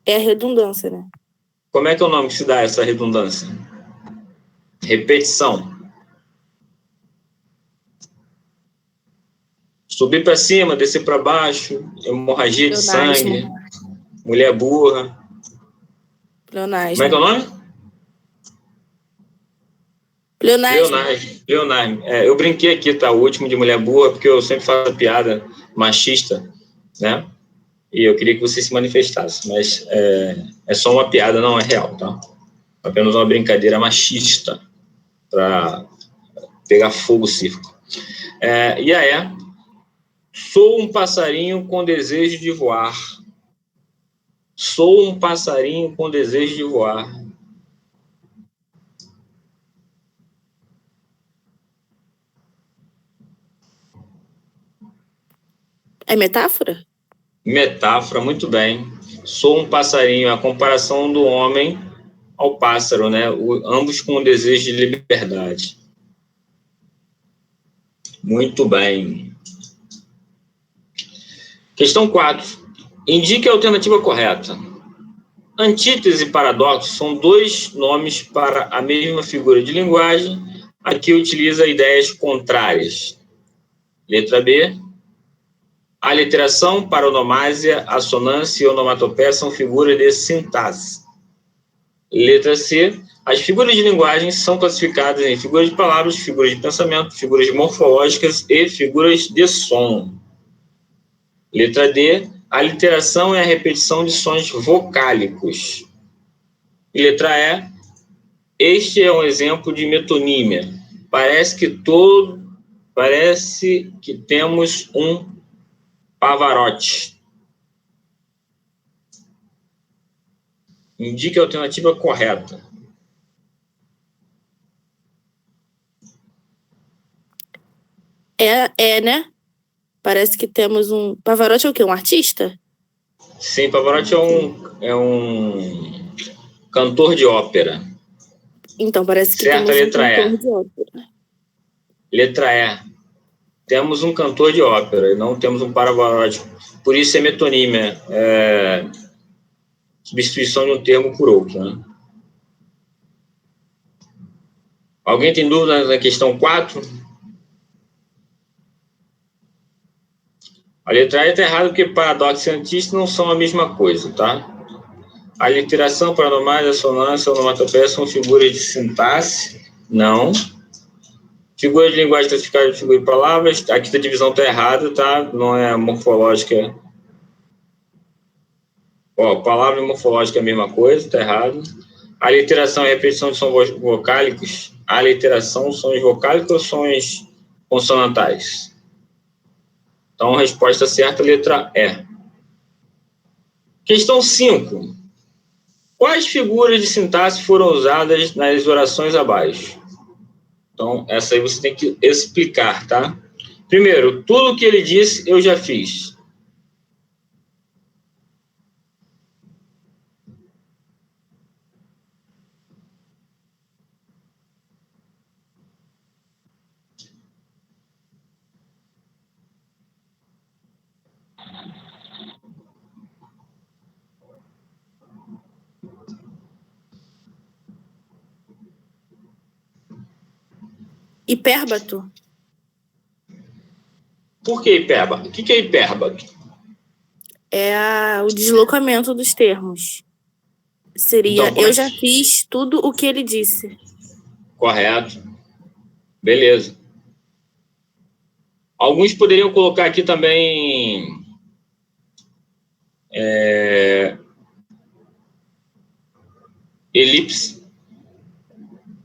S2: É a redundância, né?
S1: Como é que é o nome que se dá essa redundância? Repetição. Subir para cima, descer para baixo, hemorragia de sangue, mulher burra.
S2: Pleonasmo.
S1: Como é que é o nome? Pleonasmo. Eu brinquei aqui, tá? O último de mulher burra, porque eu sempre faço piada machista, né? E eu queria que você se manifestasse, mas é só uma piada, não é real, tá? Apenas uma brincadeira machista para pegar fogo o circo. E aí, sou um passarinho com desejo de voar. Sou um passarinho com desejo de voar.
S2: É metáfora?
S1: Metáfora, muito bem. Sou um passarinho, a comparação do homem ao pássaro, né? Ambos com o desejo de liberdade. Muito bem. Questão 4. Indique a alternativa correta. Antítese e paradoxo são dois nomes para a mesma figura de linguagem, a que utiliza ideias contrárias. Letra B. Aliteração, paronomásia, assonância e onomatopeia são figuras de sintaxe. Letra C. As figuras de linguagem são classificadas em figuras de palavras, figuras de pensamento, figuras morfológicas e figuras de som. Letra D. A aliteração é a repetição de sons vocálicos. E letra E. Este é um exemplo de metonímia. Parece que temos um Pavarotti. Indique a alternativa correta.
S2: Né? Parece que temos um... Pavarotti é o quê? Um artista?
S1: Sim, Pavarotti é um cantor de ópera.
S2: Então, parece que
S1: certo,
S2: temos
S1: letra
S2: um cantor
S1: E.
S2: de ópera.
S1: Letra E. Temos um cantor de ópera e não temos um Pavarotti. Por isso é metonímia. Substituição de um termo por outro, né? Alguém tem dúvida na questão 4? A letra E está errada porque paradoxo e antítese não são a mesma coisa, tá? A literação, paronomásia, assonância, onomatopeia são figuras de sintaxe? Não. Figura de linguagem classificada de figura de palavras, aqui a divisão está errada, tá? Não é morfológica. Palavra e morfológica é a mesma coisa, está errado. A literação é a repetição de sons vocálicos. A literação, sons vocálicos ou sons consonantais? Então, a resposta certa, letra E. Questão 5. Quais figuras de sintaxe foram usadas nas orações abaixo? Então, essa aí você tem que explicar, tá? Primeiro, tudo o que ele disse, eu já fiz.
S2: Hipérbato?
S1: Por que hipérbato? O que é hipérbato?
S2: É o deslocamento dos termos. Seria,
S1: então,
S2: eu já fiz tudo o que ele disse.
S1: Correto. Beleza. Alguns poderiam colocar aqui também elipse.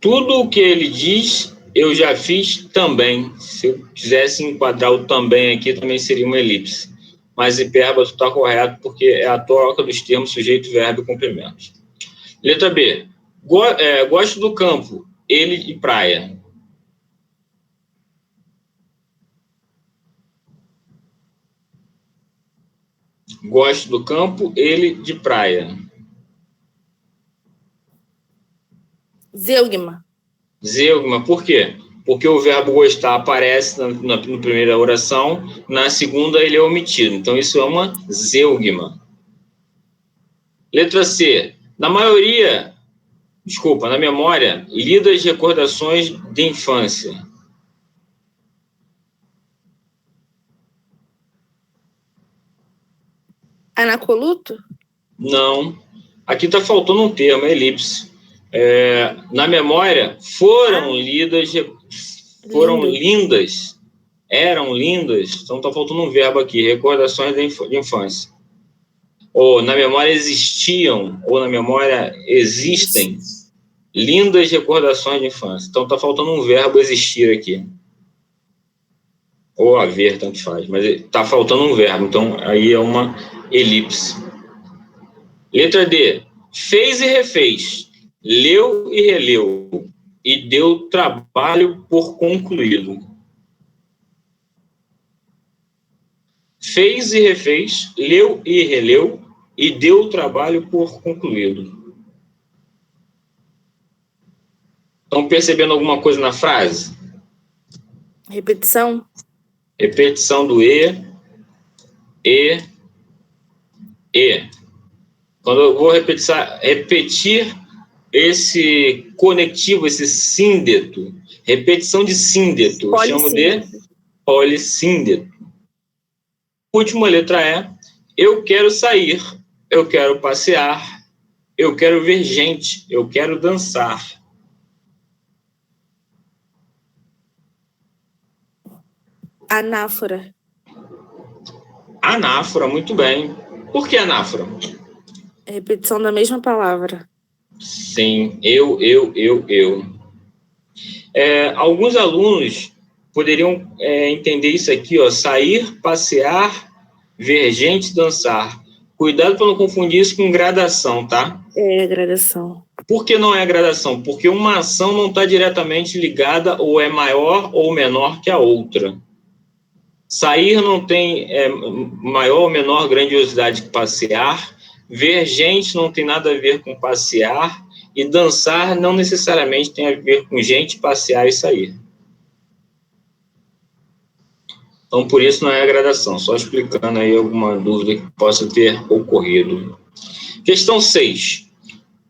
S1: Tudo o que ele diz, eu já fiz também. Se eu quisesse enquadrar o também aqui, também seria uma elipse. Mas hipérbato está correto, porque é a troca dos termos sujeito, verbo e complemento. Letra B. Gosto do campo, ele e praia. Gosto do campo, ele de praia.
S2: Zeugma.
S1: Zeugma, por quê? Porque o verbo gostar aparece na primeira oração, na segunda ele é omitido. Então, isso é uma zeugma. Letra C. Na memória, lidas recordações de infância.
S2: Anacoluto?
S1: Não. Aqui está faltando um termo, elipse. Na memória, foram lidas, foram lindas, eram lindas, então está faltando um verbo aqui, recordações de infância. Ou na memória existiam, ou na memória existem lindas recordações de infância. Então está faltando um verbo existir aqui. Ou haver, tanto faz, mas está faltando um verbo, então aí é uma elipse. Letra D. Fez e refez, leu e releu, e deu trabalho por concluído. Fez e refez, leu e releu, e deu trabalho por concluído. Estão percebendo alguma coisa na frase?
S2: Repetição?
S1: Repetição do e. Quando eu vou repetir esse conectivo, esse síndeto, repetição de síndeto, eu chamo de polissíndeto. Última letra E. Eu quero sair, eu quero passear, eu quero ver gente, eu quero dançar.
S2: Anáfora.
S1: Anáfora, muito bem. Por que anáfora?
S2: Repetição da mesma palavra.
S1: Sim, eu. Alguns alunos poderiam entender isso aqui, ó, sair, passear, ver gente, dançar. Cuidado para não confundir isso com gradação, tá?
S2: É, gradação.
S1: Por que não é gradação? Porque uma ação não está diretamente ligada ou é maior ou menor que a outra. Sair não tem maior ou menor grandiosidade que passear. Ver gente não tem nada a ver com passear. E dançar não necessariamente tem a ver com gente, passear e sair. Então, por isso não é a gradação. Só explicando aí alguma dúvida que possa ter ocorrido. Questão 6.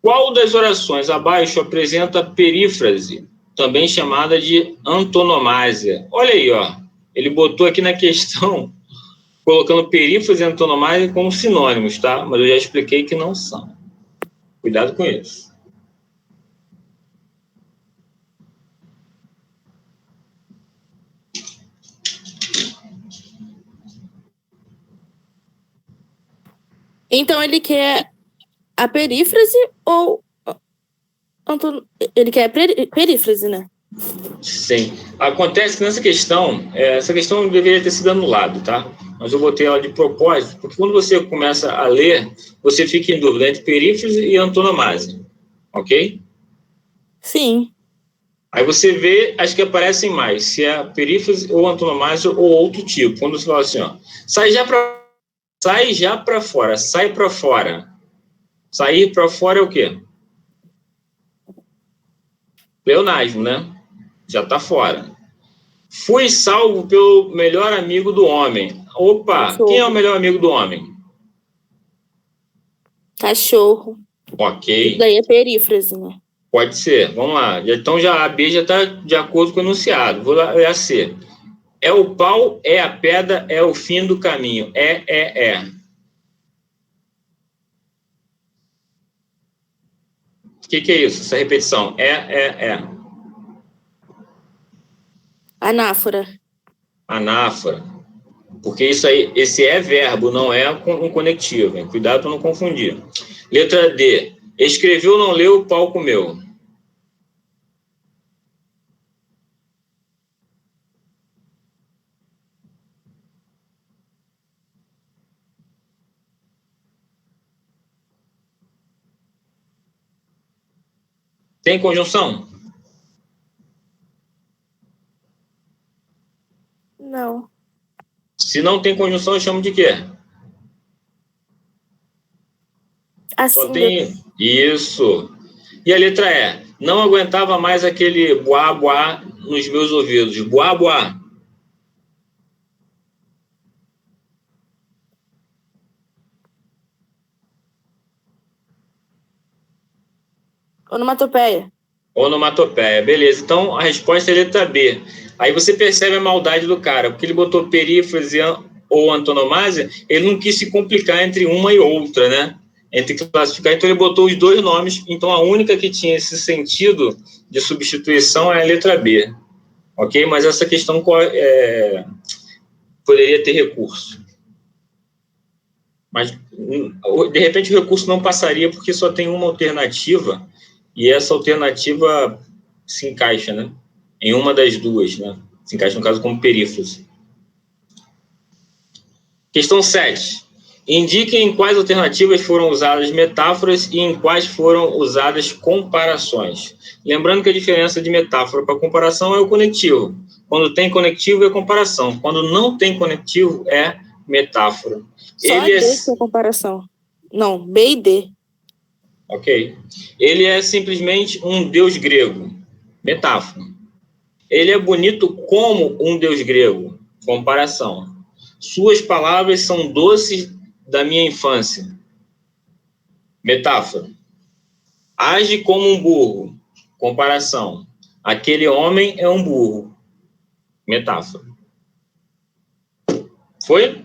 S1: Qual das orações abaixo apresenta perífrase, também chamada de antonomásia? Olha aí, ó. Ele botou aqui na questão, colocando perífrase e antonomásia como sinônimos, tá? Mas eu já expliquei que não são. Cuidado com isso.
S2: Então ele quer a perífrase ou... Ele quer a perífrase, né?
S1: Sim. Acontece que nessa questão, essa questão deveria ter sido anulada, tá? Mas eu botei ela de propósito, porque quando você começa a ler, você fica em dúvida entre perífrase e antonomásia, ok?
S2: Sim.
S1: Aí você vê, acho que aparecem mais, se é perífrase ou antonomásia ou outro tipo. Quando você fala assim, ó, sai já para fora, sai para fora. Sair para fora é o quê? Pleonasmo, né? Já está fora. Fui salvo pelo melhor amigo do homem. Opa,
S2: Cachorro.
S1: Quem é o melhor amigo do homem?
S2: Cachorro.
S1: Ok.
S2: Isso daí é perífrase, né?
S1: Pode ser. Vamos lá. Então já a B já está de acordo com o enunciado. Vou lá, é a C. É o pau, é a pedra, é o fim do caminho. É. O que é isso? Essa repetição. É.
S2: Anáfora.
S1: Anáfora. Porque isso aí, esse é verbo, não é um conectivo. Hein? Cuidado para não confundir. Letra D. Escreveu, não leu, o pau comeu. Tem conjunção?
S2: Não.
S1: Se não tem conjunção, eu chamo de quê?
S2: Assim.
S1: Só tem isso. E a letra E. Não aguentava mais aquele boá-boá nos meus ouvidos. Boá-boá.
S2: Onomatopeia.
S1: Onomatopeia, beleza. Então, a resposta é a letra B. Aí você percebe a maldade do cara, porque ele botou perífrase ou antonomásia, ele não quis se complicar entre uma e outra, né? Entre classificar, então ele botou os dois nomes, então a única que tinha esse sentido de substituição é a letra B, ok? Mas essa questão poderia ter recurso. Mas, de repente, o recurso não passaria porque só tem uma alternativa e essa alternativa se encaixa, né? Em uma das duas, né? Se encaixa, no caso, como perífrase. Questão 7. Indiquem em quais alternativas foram usadas metáforas e em quais foram usadas comparações. Lembrando que a diferença de metáfora para comparação é o conectivo. Quando tem conectivo é comparação. Quando não tem conectivo é metáfora.
S2: Só a D que é comparação. Não, B e D.
S1: Ok. Ele é simplesmente um deus grego. Metáfora. Ele é bonito como um deus grego. Comparação. Suas palavras são doces da minha infância. Metáfora. Age como um burro. Comparação. Aquele homem é um burro. Metáfora. Foi?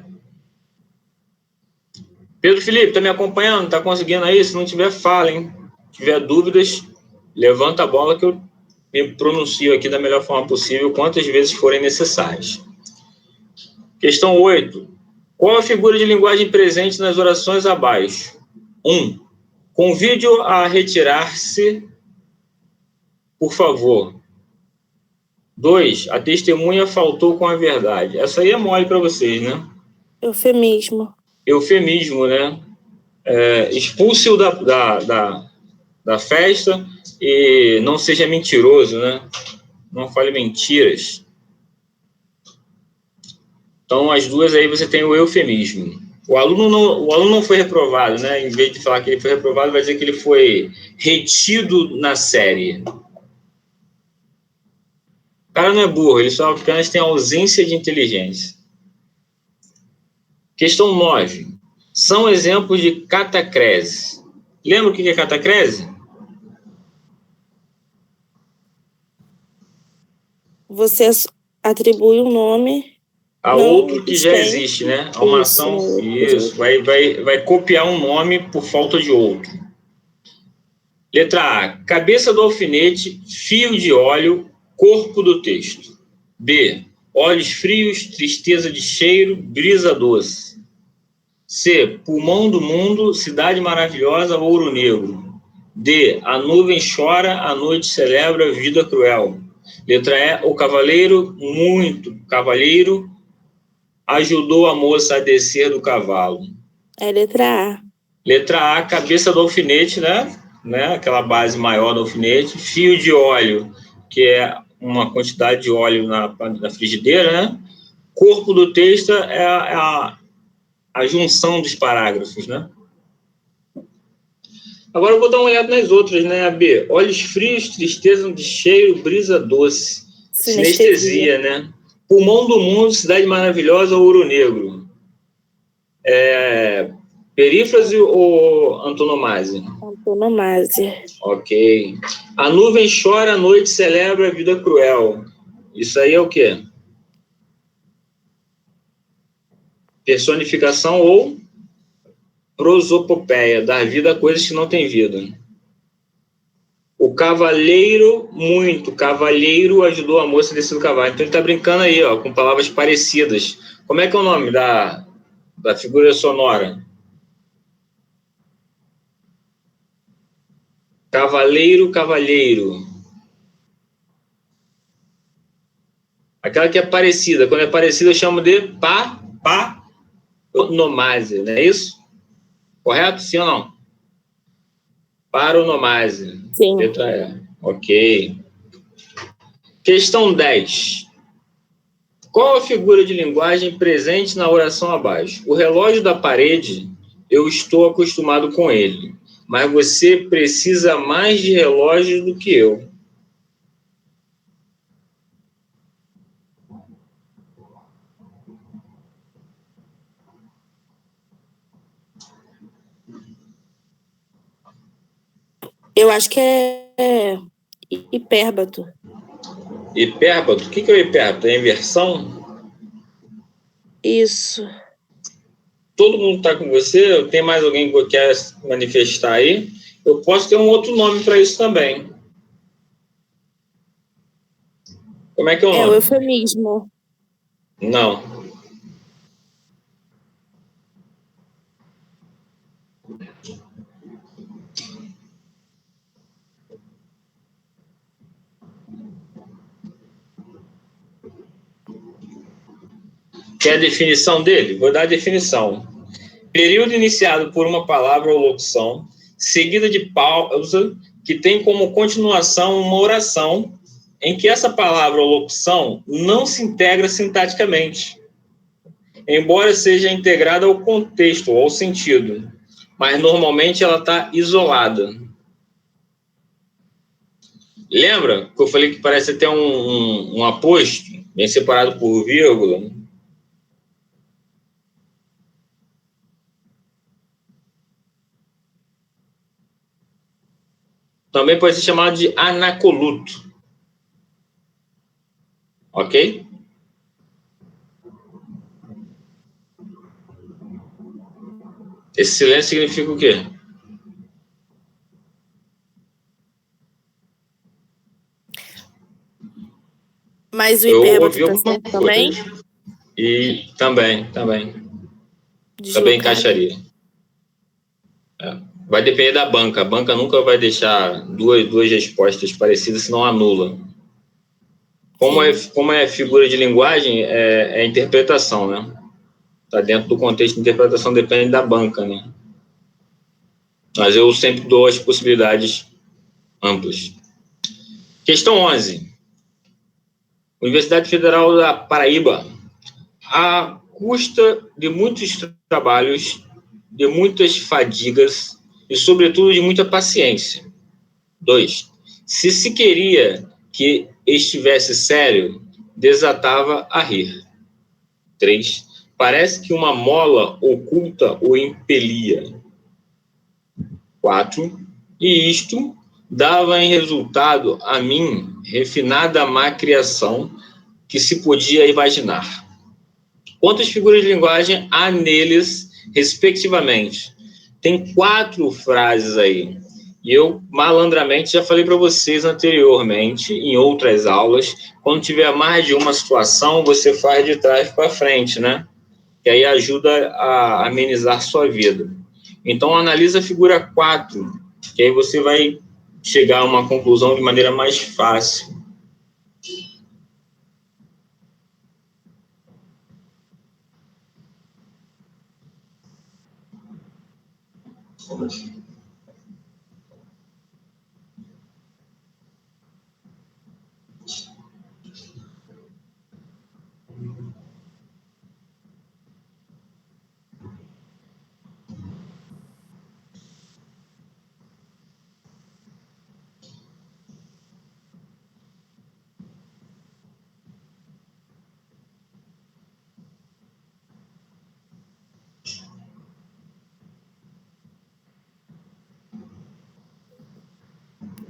S1: Pedro Felipe, tá me acompanhando? Tá conseguindo aí? Se não tiver, fala, hein? Se tiver dúvidas, levanta a bola que eu me pronuncio aqui da melhor forma possível, quantas vezes forem necessárias. Questão 8. Qual a figura de linguagem presente nas orações abaixo? 1. Convide-o a retirar-se, por favor. 2. A testemunha faltou com a verdade. Essa aí é mole para vocês, né?
S2: Eufemismo.
S1: Eufemismo, né? Expulse-o da festa e não seja mentiroso, né? Não fale mentiras. Então, as duas aí você tem o eufemismo. O aluno não foi reprovado, né? Em vez de falar que ele foi reprovado, vai dizer que ele foi retido na série. O cara não é burro, ele só apenas tem ausência de inteligência. Questão 9. São exemplos de catacrese. Lembra o que é catacrese?
S2: Você atribui um nome
S1: A outro que já existe, né? A uma ação. Isso. Vai copiar um nome por falta de outro. Letra A. Cabeça do alfinete, fio de óleo, corpo do texto. B. Olhos frios, tristeza de cheiro, brisa doce. C. Pulmão do mundo, cidade maravilhosa, ouro negro. D. A nuvem chora, a noite celebra, vida cruel. Letra E. O cavaleiro, muito cavaleiro, ajudou a moça a descer do cavalo.
S2: É letra A.
S1: Letra A, cabeça do alfinete, né? Aquela base maior do alfinete. Fio de óleo, que é uma quantidade de óleo na frigideira, né? Corpo do texto é a junção dos parágrafos, né? Agora eu vou dar uma olhada nas outras, né? A B. Olhos frios, tristeza de cheiro, brisa doce. Sinestesia, né? Pulmão do mundo, cidade maravilhosa, ouro negro. Perífrase ou antonomásia?
S2: Antonomásia.
S1: Ok. A nuvem chora, a noite celebra, a vida cruel. Isso aí é o quê? Personificação ou prosopopeia, dar vida a coisas que não têm vida. O cavaleiro, muito. Cavaleiro ajudou a moça a descer do cavalo. Então ele está brincando aí, ó, com palavras parecidas. Como é que é o nome da figura sonora? Cavaleiro, cavalheiro. Aquela que é parecida. Quando é parecida, eu chamo de paronomásia, não é isso? Correto? Sim ou não? Paronomásia.
S2: Sim.
S1: Letra E. Ok. Questão 10. Qual a figura de linguagem presente na oração abaixo? O relógio da parede, eu estou acostumado com ele, mas você precisa mais de relógio do que eu.
S2: Eu acho que é hipérbato.
S1: Hipérbato? O que é o hipérbato? É inversão?
S2: Isso.
S1: Todo mundo está com você? Tem mais alguém que quer se manifestar aí? Eu posso ter um outro nome para isso também. Como é que é o nome?
S2: É o eufemismo.
S1: Não. Quer a definição dele? Vou dar a definição. Período iniciado por uma palavra ou locução, seguida de pausa, que tem como continuação uma oração em que essa palavra ou locução não se integra sintaticamente, embora seja integrada ao contexto ou ao sentido, mas normalmente ela está isolada. Lembra que eu falei que parece até um aposto, bem separado por vírgula? Também pode ser chamado de anacoluto. Ok? Esse silêncio significa o quê?
S2: Mas o hipérbato está certo também?
S1: E também. Também encaixaria. Vai depender da banca. A banca nunca vai deixar duas respostas parecidas, senão anula. Como é figura de linguagem, é interpretação, né? Está dentro do contexto de interpretação, depende da banca, né? Mas eu sempre dou as possibilidades amplas. Questão 11. Universidade Federal da Paraíba. À custa de muitos trabalhos, de muitas fadigas e, sobretudo, de muita paciência. 2. Se queria que estivesse sério, desatava a rir. 3. Parece que uma mola oculta o impelia. 4. E isto dava em resultado a mim refinada má criação que se podia imaginar. Quantas figuras de linguagem há neles, respectivamente? Tem 4 frases aí. E eu, malandramente, já falei para vocês anteriormente, em outras aulas, quando tiver mais de uma situação, você faz de trás para frente, né? Que aí ajuda a amenizar sua vida. Então, analisa a figura 4, que aí você vai chegar a uma conclusão de maneira mais fácil.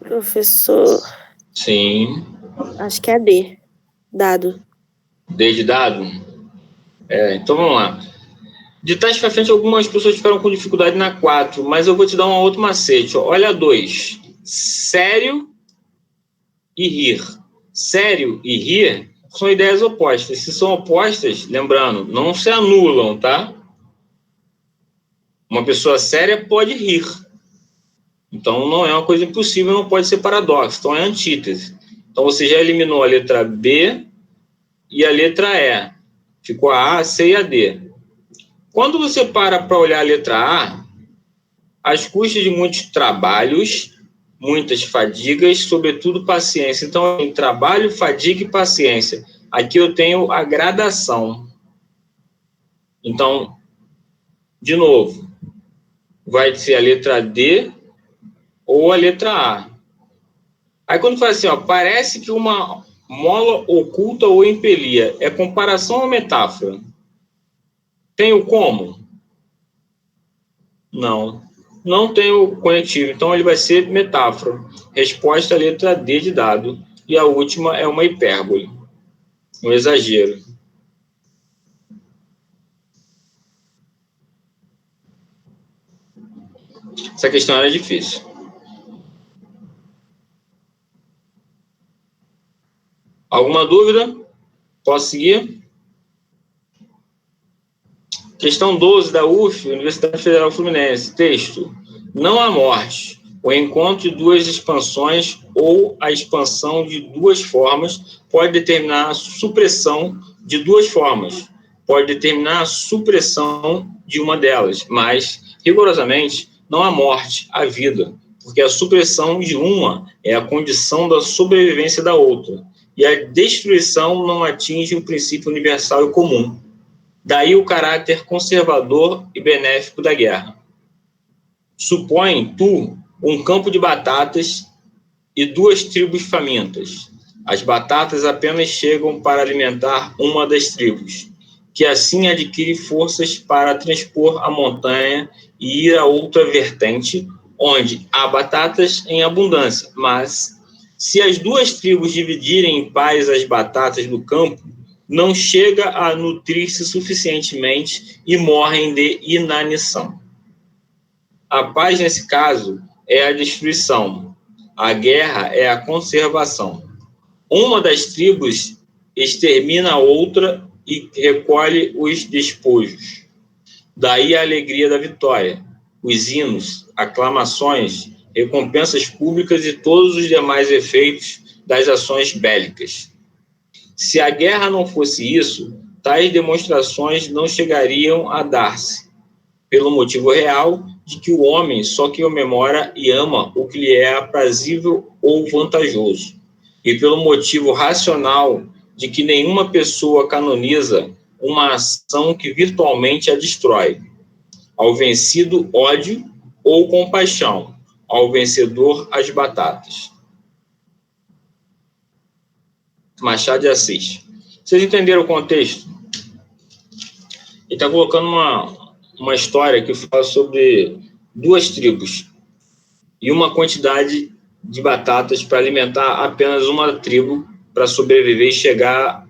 S2: Professor.
S1: Sim.
S2: Acho que é D. Dado.
S1: D de dado? Então vamos lá. De trás para frente, algumas pessoas ficaram com dificuldade na 4, mas eu vou te dar um outro macete. Olha a 2. Sério e rir. Sério e rir são ideias opostas. Se são opostas, lembrando, não se anulam, tá? Uma pessoa séria pode rir. Então, não é uma coisa impossível, não pode ser paradoxo. Então, é antítese. Então, você já eliminou a letra B e a letra E. Ficou a A, C e a D. Quando você para olhar a letra A, às custas de muitos trabalhos, muitas fadigas, sobretudo paciência. Então, em trabalho, fadiga e paciência. Aqui eu tenho a gradação. Então, de novo, vai ser a letra D ou a letra A. Aí quando fala assim, parece que uma mola oculta ou impelia, é comparação ou metáfora? Tem o como? Não. não tem o conectivo, então ele vai ser metáfora. Resposta, letra D de dado. E a última é uma hipérbole, um exagero. Essa questão era difícil. Alguma dúvida? Posso seguir? Questão 12 da UF, Universidade Federal Fluminense. Texto. Não há morte. O encontro de duas expansões ou a expansão de duas formas pode determinar a supressão de duas formas. Pode determinar a supressão de uma delas, mas, rigorosamente, não há morte, há vida, porque a supressão de uma é a condição da sobrevivência da outra, e a destruição não atinge o princípio universal e comum. Daí o caráter conservador e benéfico da guerra. Supõe tu um campo de batatas e duas tribos famintas. As batatas apenas chegam para alimentar uma das tribos, que assim adquire forças para transpor a montanha e ir a outra vertente, onde há batatas em abundância. Mas, se as duas tribos dividirem em pares as batatas do campo, não chega a nutrir-se suficientemente e morrem de inanição. A paz, nesse caso, é a destruição. A guerra é a conservação. Uma das tribos extermina a outra e recolhe os despojos. Daí a alegria da vitória, os hinos, aclamações, recompensas públicas e todos os demais efeitos das ações bélicas. Se a guerra não fosse isso, tais demonstrações não chegariam a dar-se, pelo motivo real de que o homem só comemora e ama o que lhe é aprazível ou vantajoso, e pelo motivo racional de que nenhuma pessoa canoniza uma ação que virtualmente a destrói. Ao vencido, ódio ou compaixão, ao vencedor, as batatas. Machado de Assis. Vocês entenderam o contexto? Ele está colocando uma história que fala sobre duas tribos e uma quantidade de batatas para alimentar apenas uma tribo para sobreviver e chegar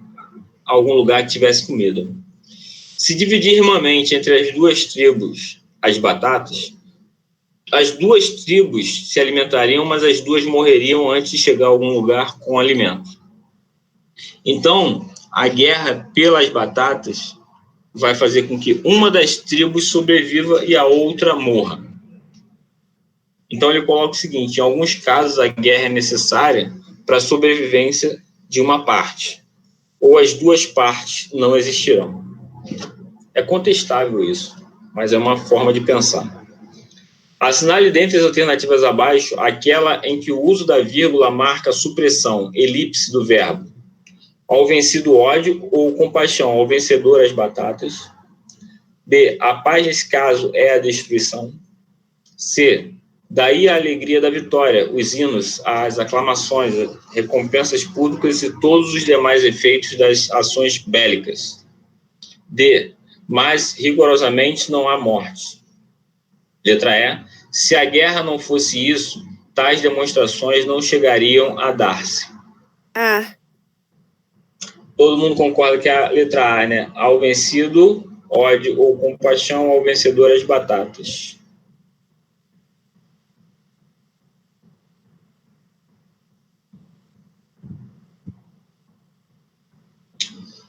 S1: a algum lugar que tivesse comida. Se dividir irmãmente entre as duas tribos as batatas, as duas tribos se alimentariam, mas as duas morreriam antes de chegar a algum lugar com alimento. Então, a guerra pelas batatas vai fazer com que uma das tribos sobreviva e a outra morra. Então, ele coloca o seguinte: em alguns casos, a guerra é necessária para a sobrevivência de uma parte, ou as duas partes não existirão. É contestável isso, mas é uma forma de pensar. Assinale dentre as alternativas abaixo aquela em que o uso da vírgula marca a supressão, elipse do verbo. Ao vencido ódio ou compaixão, ao vencedor as batatas. B. A paz nesse caso é a destruição. C. Daí a alegria da vitória, os hinos, as aclamações, recompensas públicas e todos os demais efeitos das ações bélicas. D. Mas rigorosamente não há morte. Letra E. Se a guerra não fosse isso, tais demonstrações não chegariam a dar-se. Todo mundo concorda que é a letra A, né? Ao vencido, ódio ou compaixão, ao vencedor, as batatas.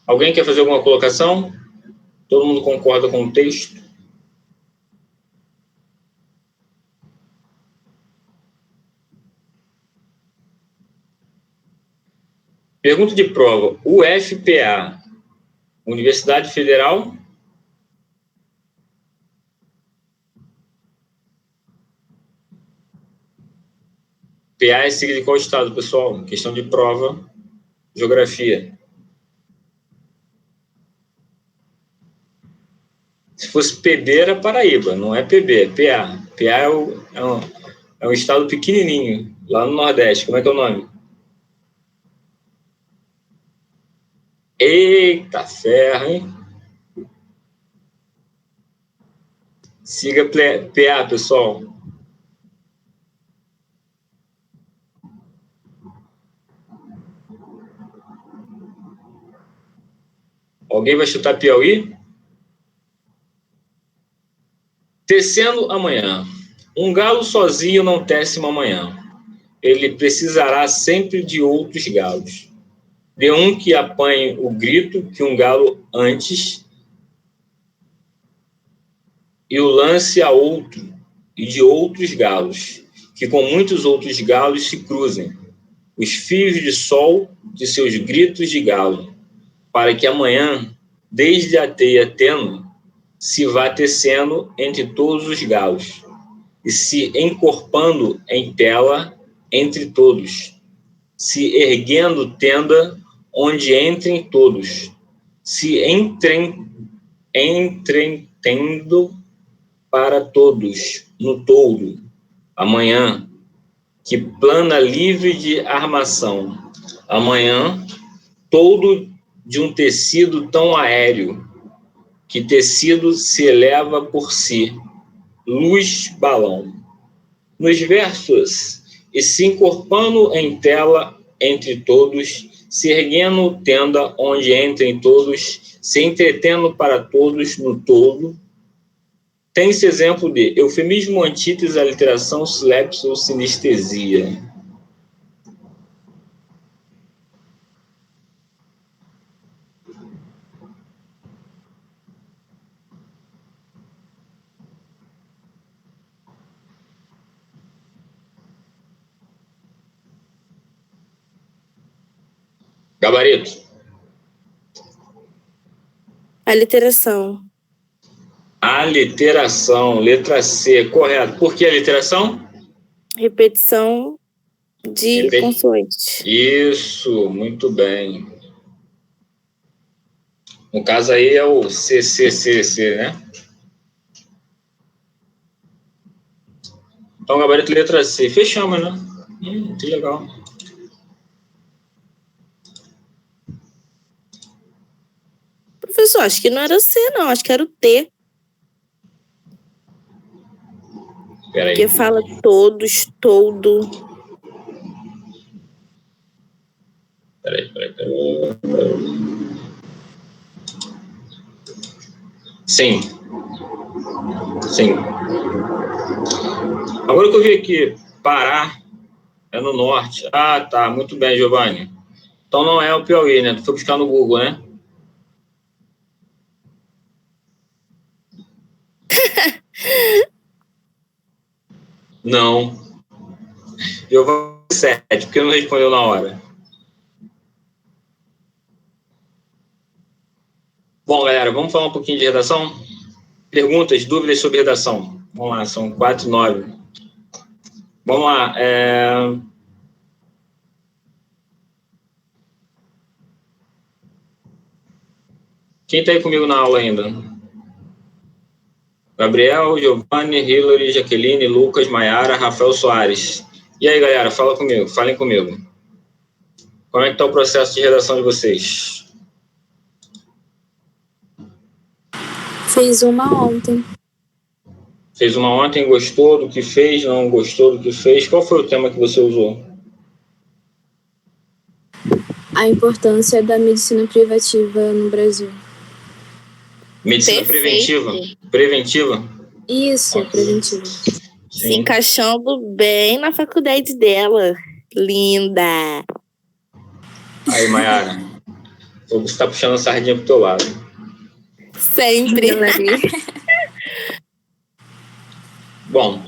S1: Alguém quer fazer alguma colocação? Todo mundo concorda com o texto? Pergunta de prova. UFPA, Universidade Federal? PA é sigla de qual estado, pessoal? Questão de prova. Geografia. Se fosse PB, era Paraíba. Não é PB, é PA. PA é um estado pequenininho, lá no Nordeste. Como é que é o nome? Eita ferro, hein? Siga PA, pessoal. Alguém vai chutar Piauí? Tecendo amanhã. Um galo sozinho não tece uma manhã. Ele precisará sempre de outros galos. De um que apanhe o grito que um galo antes e o lance a outro e de outros galos, que com muitos outros galos se cruzem, os fios de sol de seus gritos de galo, para que amanhã, desde a teia tênue, se vá tecendo entre todos os galos, e se encorpando em tela entre todos, se erguendo tenda onde entrem todos, se entretendo para todos no touro, amanhã, que plana livre de armação, amanhã, todo de um tecido tão aéreo, que tecido se eleva por si, luz balão. Nos versos, e se encorpando em tela entre todos, se erguendo tenda onde entrem todos, se entretendo para todos no todo, tem-se exemplo de eufemismo, antítese, aliteração, silepse ou sinestesia. Gabarito.
S2: Aliteração.
S1: Aliteração, letra C, correto. Por que aliteração?
S2: Repetição de consoante.
S1: Isso, muito bem. No caso aí é o CCCC, né? Então, gabarito letra C. Fechamos, né? Que legal.
S2: Professor, acho que não era o C, não. Acho que era o T.
S1: Peraí.
S2: Porque fala todos, todo.
S1: Peraí. Sim. Agora que eu vi aqui, Pará é no norte. Ah, tá. Muito bem, Giovanni. Então não é o Piauí, né? Tu foi buscar no Google, né? Não. Giovanni 7, porque não respondeu na hora. Bom, galera, vamos falar um pouquinho de redação? Perguntas, dúvidas sobre redação? Vamos lá, são 4 e 9. Vamos lá. Quem está aí comigo na aula ainda? Gabriel, Giovanni, Hilary, Jaqueline, Lucas, Maiara, Rafael Soares. E aí, galera, falem comigo. Como é que está o processo de redação de vocês?
S4: Fiz uma ontem.
S1: Fez uma ontem, gostou do que fez, não gostou do que fez? Qual foi o tema que você usou?
S4: A importância da medicina preventiva no Brasil.
S1: Medicina preventiva?
S4: Isso,
S1: Okay.
S4: preventiva.
S2: Se encaixando bem na faculdade dela. Linda.
S1: Aí, Maiara, você está puxando a sardinha pro teu lado.
S2: Sempre.
S1: Bom,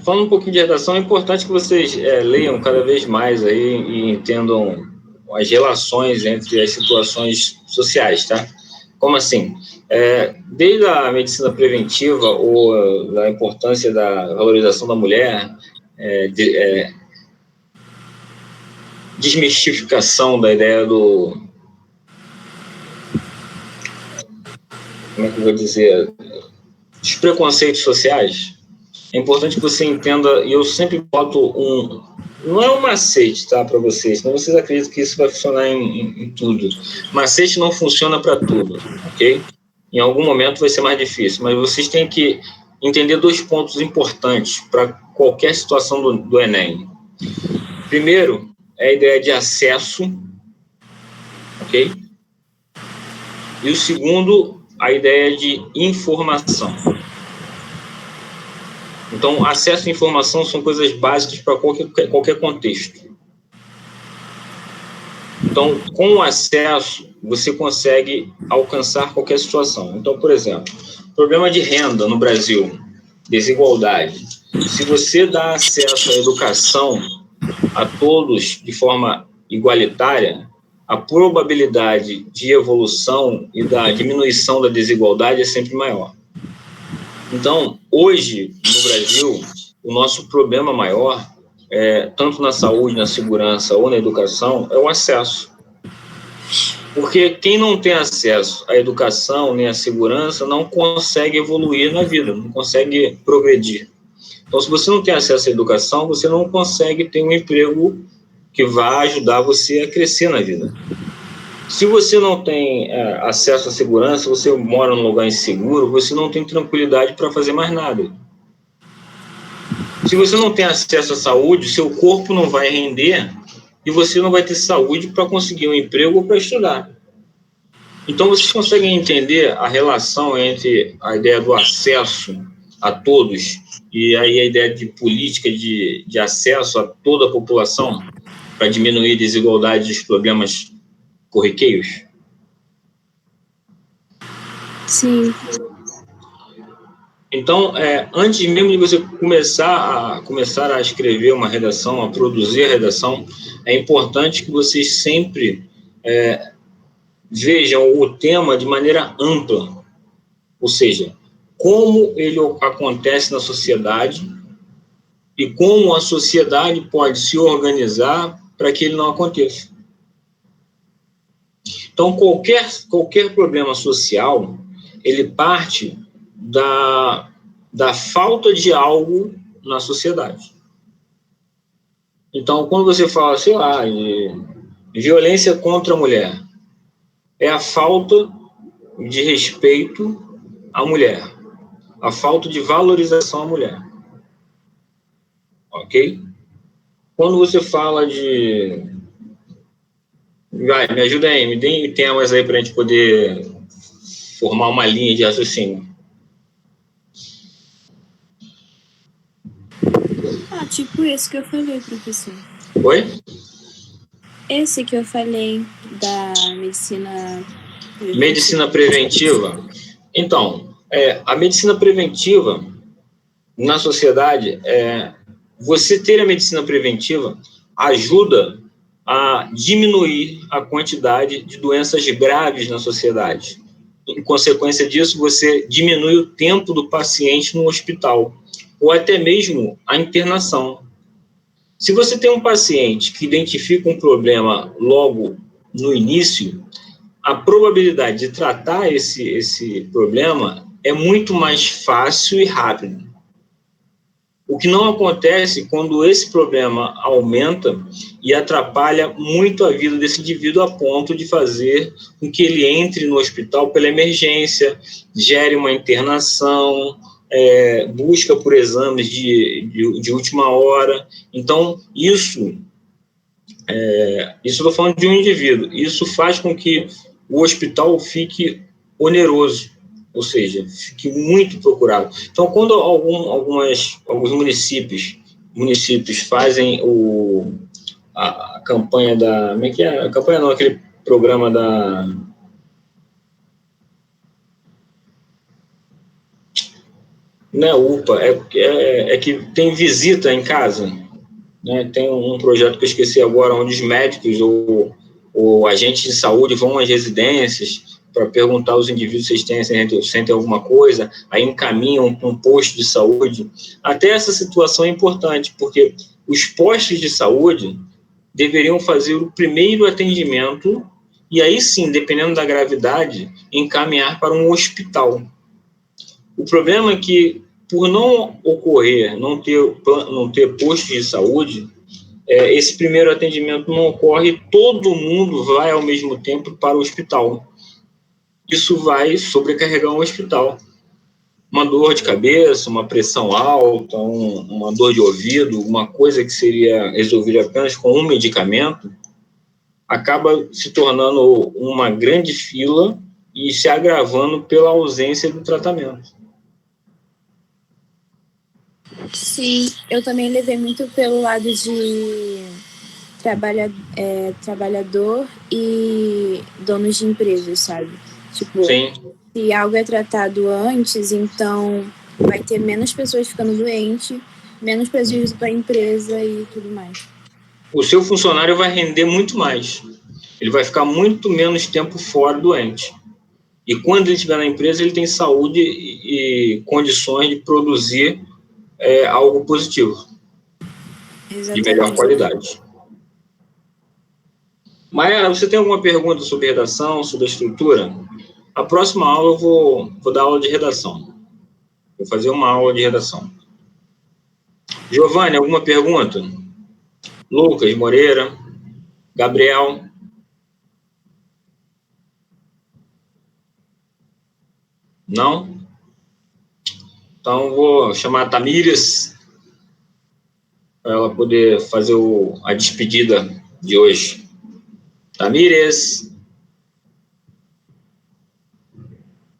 S1: falando um pouquinho de redação, é importante que vocês leiam cada vez mais aí e entendam as relações entre as situações sociais, tá? Como assim? Desde a medicina preventiva ou da importância da valorização da mulher, desmistificação da ideia do... Como é que eu vou dizer? Dos preconceitos sociais. É importante que você entenda, e eu sempre boto não é um macete, tá, para vocês, senão vocês acreditam que isso vai funcionar em tudo. Macete não funciona para tudo, ok? Em algum momento vai ser mais difícil, mas vocês têm que entender 2 pontos importantes para qualquer situação do Enem. Primeiro, é a ideia de acesso, ok? E o segundo, a ideia de informação. Então, acesso à informação são coisas básicas para qualquer contexto. Então, com o acesso, você consegue alcançar qualquer situação. Então, por exemplo, problema de renda no Brasil, desigualdade. Se você dá acesso à educação a todos de forma igualitária, a probabilidade de evolução e da diminuição da desigualdade é sempre maior. Então, hoje, no Brasil, o nosso problema maior, tanto na saúde, na segurança ou na educação, é o acesso. Porque quem não tem acesso à educação nem à segurança não consegue evoluir na vida, não consegue progredir. Então, se você não tem acesso à educação, você não consegue ter um emprego que vai ajudar você a crescer na vida. Se você não tem acesso à segurança, você mora num lugar inseguro, você não tem tranquilidade para fazer mais nada. Se você não tem acesso à saúde, seu corpo não vai render e você não vai ter saúde para conseguir um emprego ou para estudar. Então, vocês conseguem entender a relação entre a ideia do acesso a todos e aí a ideia de política de acesso a toda a população para diminuir a desigualdade dos problemas corriqueiros?
S4: Sim.
S1: Então, antes mesmo de você começar a escrever uma redação, a produzir a redação, é importante que vocês sempre vejam o tema de maneira ampla, ou seja, como ele acontece na sociedade e como a sociedade pode se organizar para que ele não aconteça. Então, qualquer problema social, ele parte da falta de algo na sociedade. Então, quando você fala, sei lá, de violência contra a mulher, é a falta de respeito à mulher, a falta de valorização à mulher. Ok? Quando você fala de... Vai, me ajuda aí, me dê temas aí para a gente poder formar uma linha de raciocínio.
S4: Tipo esse que eu falei, professor.
S1: Oi?
S4: Esse que eu falei da medicina preventiva.
S1: Medicina preventiva. Então, a medicina preventiva na sociedade, você ter a medicina preventiva ajuda a diminuir a quantidade de doenças graves na sociedade. Em consequência disso, você diminui o tempo do paciente no hospital, ou até mesmo a internação. Se você tem um paciente que identifica um problema logo no início, a probabilidade de tratar esse problema é muito mais fácil e rápido. O que não acontece quando esse problema aumenta e atrapalha muito a vida desse indivíduo a ponto de fazer com que ele entre no hospital pela emergência, gere uma internação, busca por exames de última hora. Então, isso estou falando de um indivíduo, isso faz com que o hospital fique oneroso, ou seja, fique muito procurado. Então, quando alguns municípios fazem a campanha da... Como é que é? A campanha não, aquele programa da... Não é UPA, é que tem visita em casa, né? Tem um projeto que eu esqueci agora, onde os médicos ou agentes de saúde vão às residências para perguntar aos indivíduos se eles sentem alguma coisa, aí encaminham para um posto de saúde. Até essa situação é importante, porque os postos de saúde deveriam fazer o primeiro atendimento e aí sim, dependendo da gravidade, encaminhar para um hospital. O problema é que, por não ocorrer, não ter postos de saúde, esse primeiro atendimento não ocorre, todo mundo vai ao mesmo tempo para o hospital. Isso vai sobrecarregar um hospital. Uma dor de cabeça, uma pressão alta, uma dor de ouvido, uma coisa que seria resolvida apenas com um medicamento, acaba se tornando uma grande fila e se agravando pela ausência do tratamento.
S4: Sim, eu também levei muito pelo lado de trabalhador e donos de empresas, sabe? Tipo,
S1: Sim.
S4: se algo é tratado antes, então vai ter menos pessoas ficando doentes, menos prejuízo para a empresa e tudo mais.
S1: O seu funcionário vai render muito mais. Ele vai ficar muito menos tempo fora doente. E quando ele estiver na empresa, ele tem saúde e condições de produzir algo positivo,
S4: Exatamente.
S1: de melhor qualidade. Mayara, você tem alguma pergunta sobre redação, sobre a estrutura? A próxima aula eu vou dar aula de redação. Vou fazer uma aula de redação. Giovanni, alguma pergunta? Lucas, Moreira, Gabriel? Não? Então, vou chamar a Tamires para ela poder fazer a despedida de hoje. Tamires?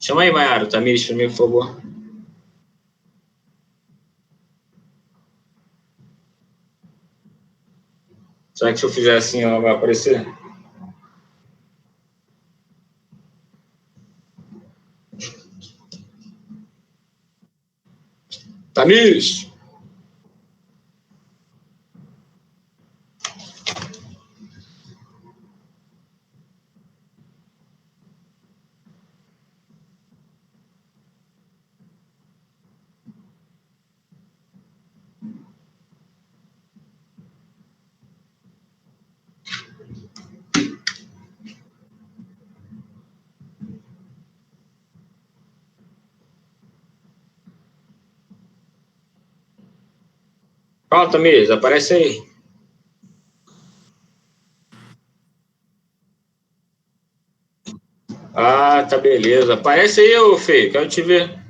S1: Chama aí, Mayara, Tamires, para mim, por favor. Será que se eu fizer assim, ela vai aparecer? Tamires! Fala, Tamires, aparece aí. Ah, tá beleza. Aparece aí, ô Fê, quero te ver.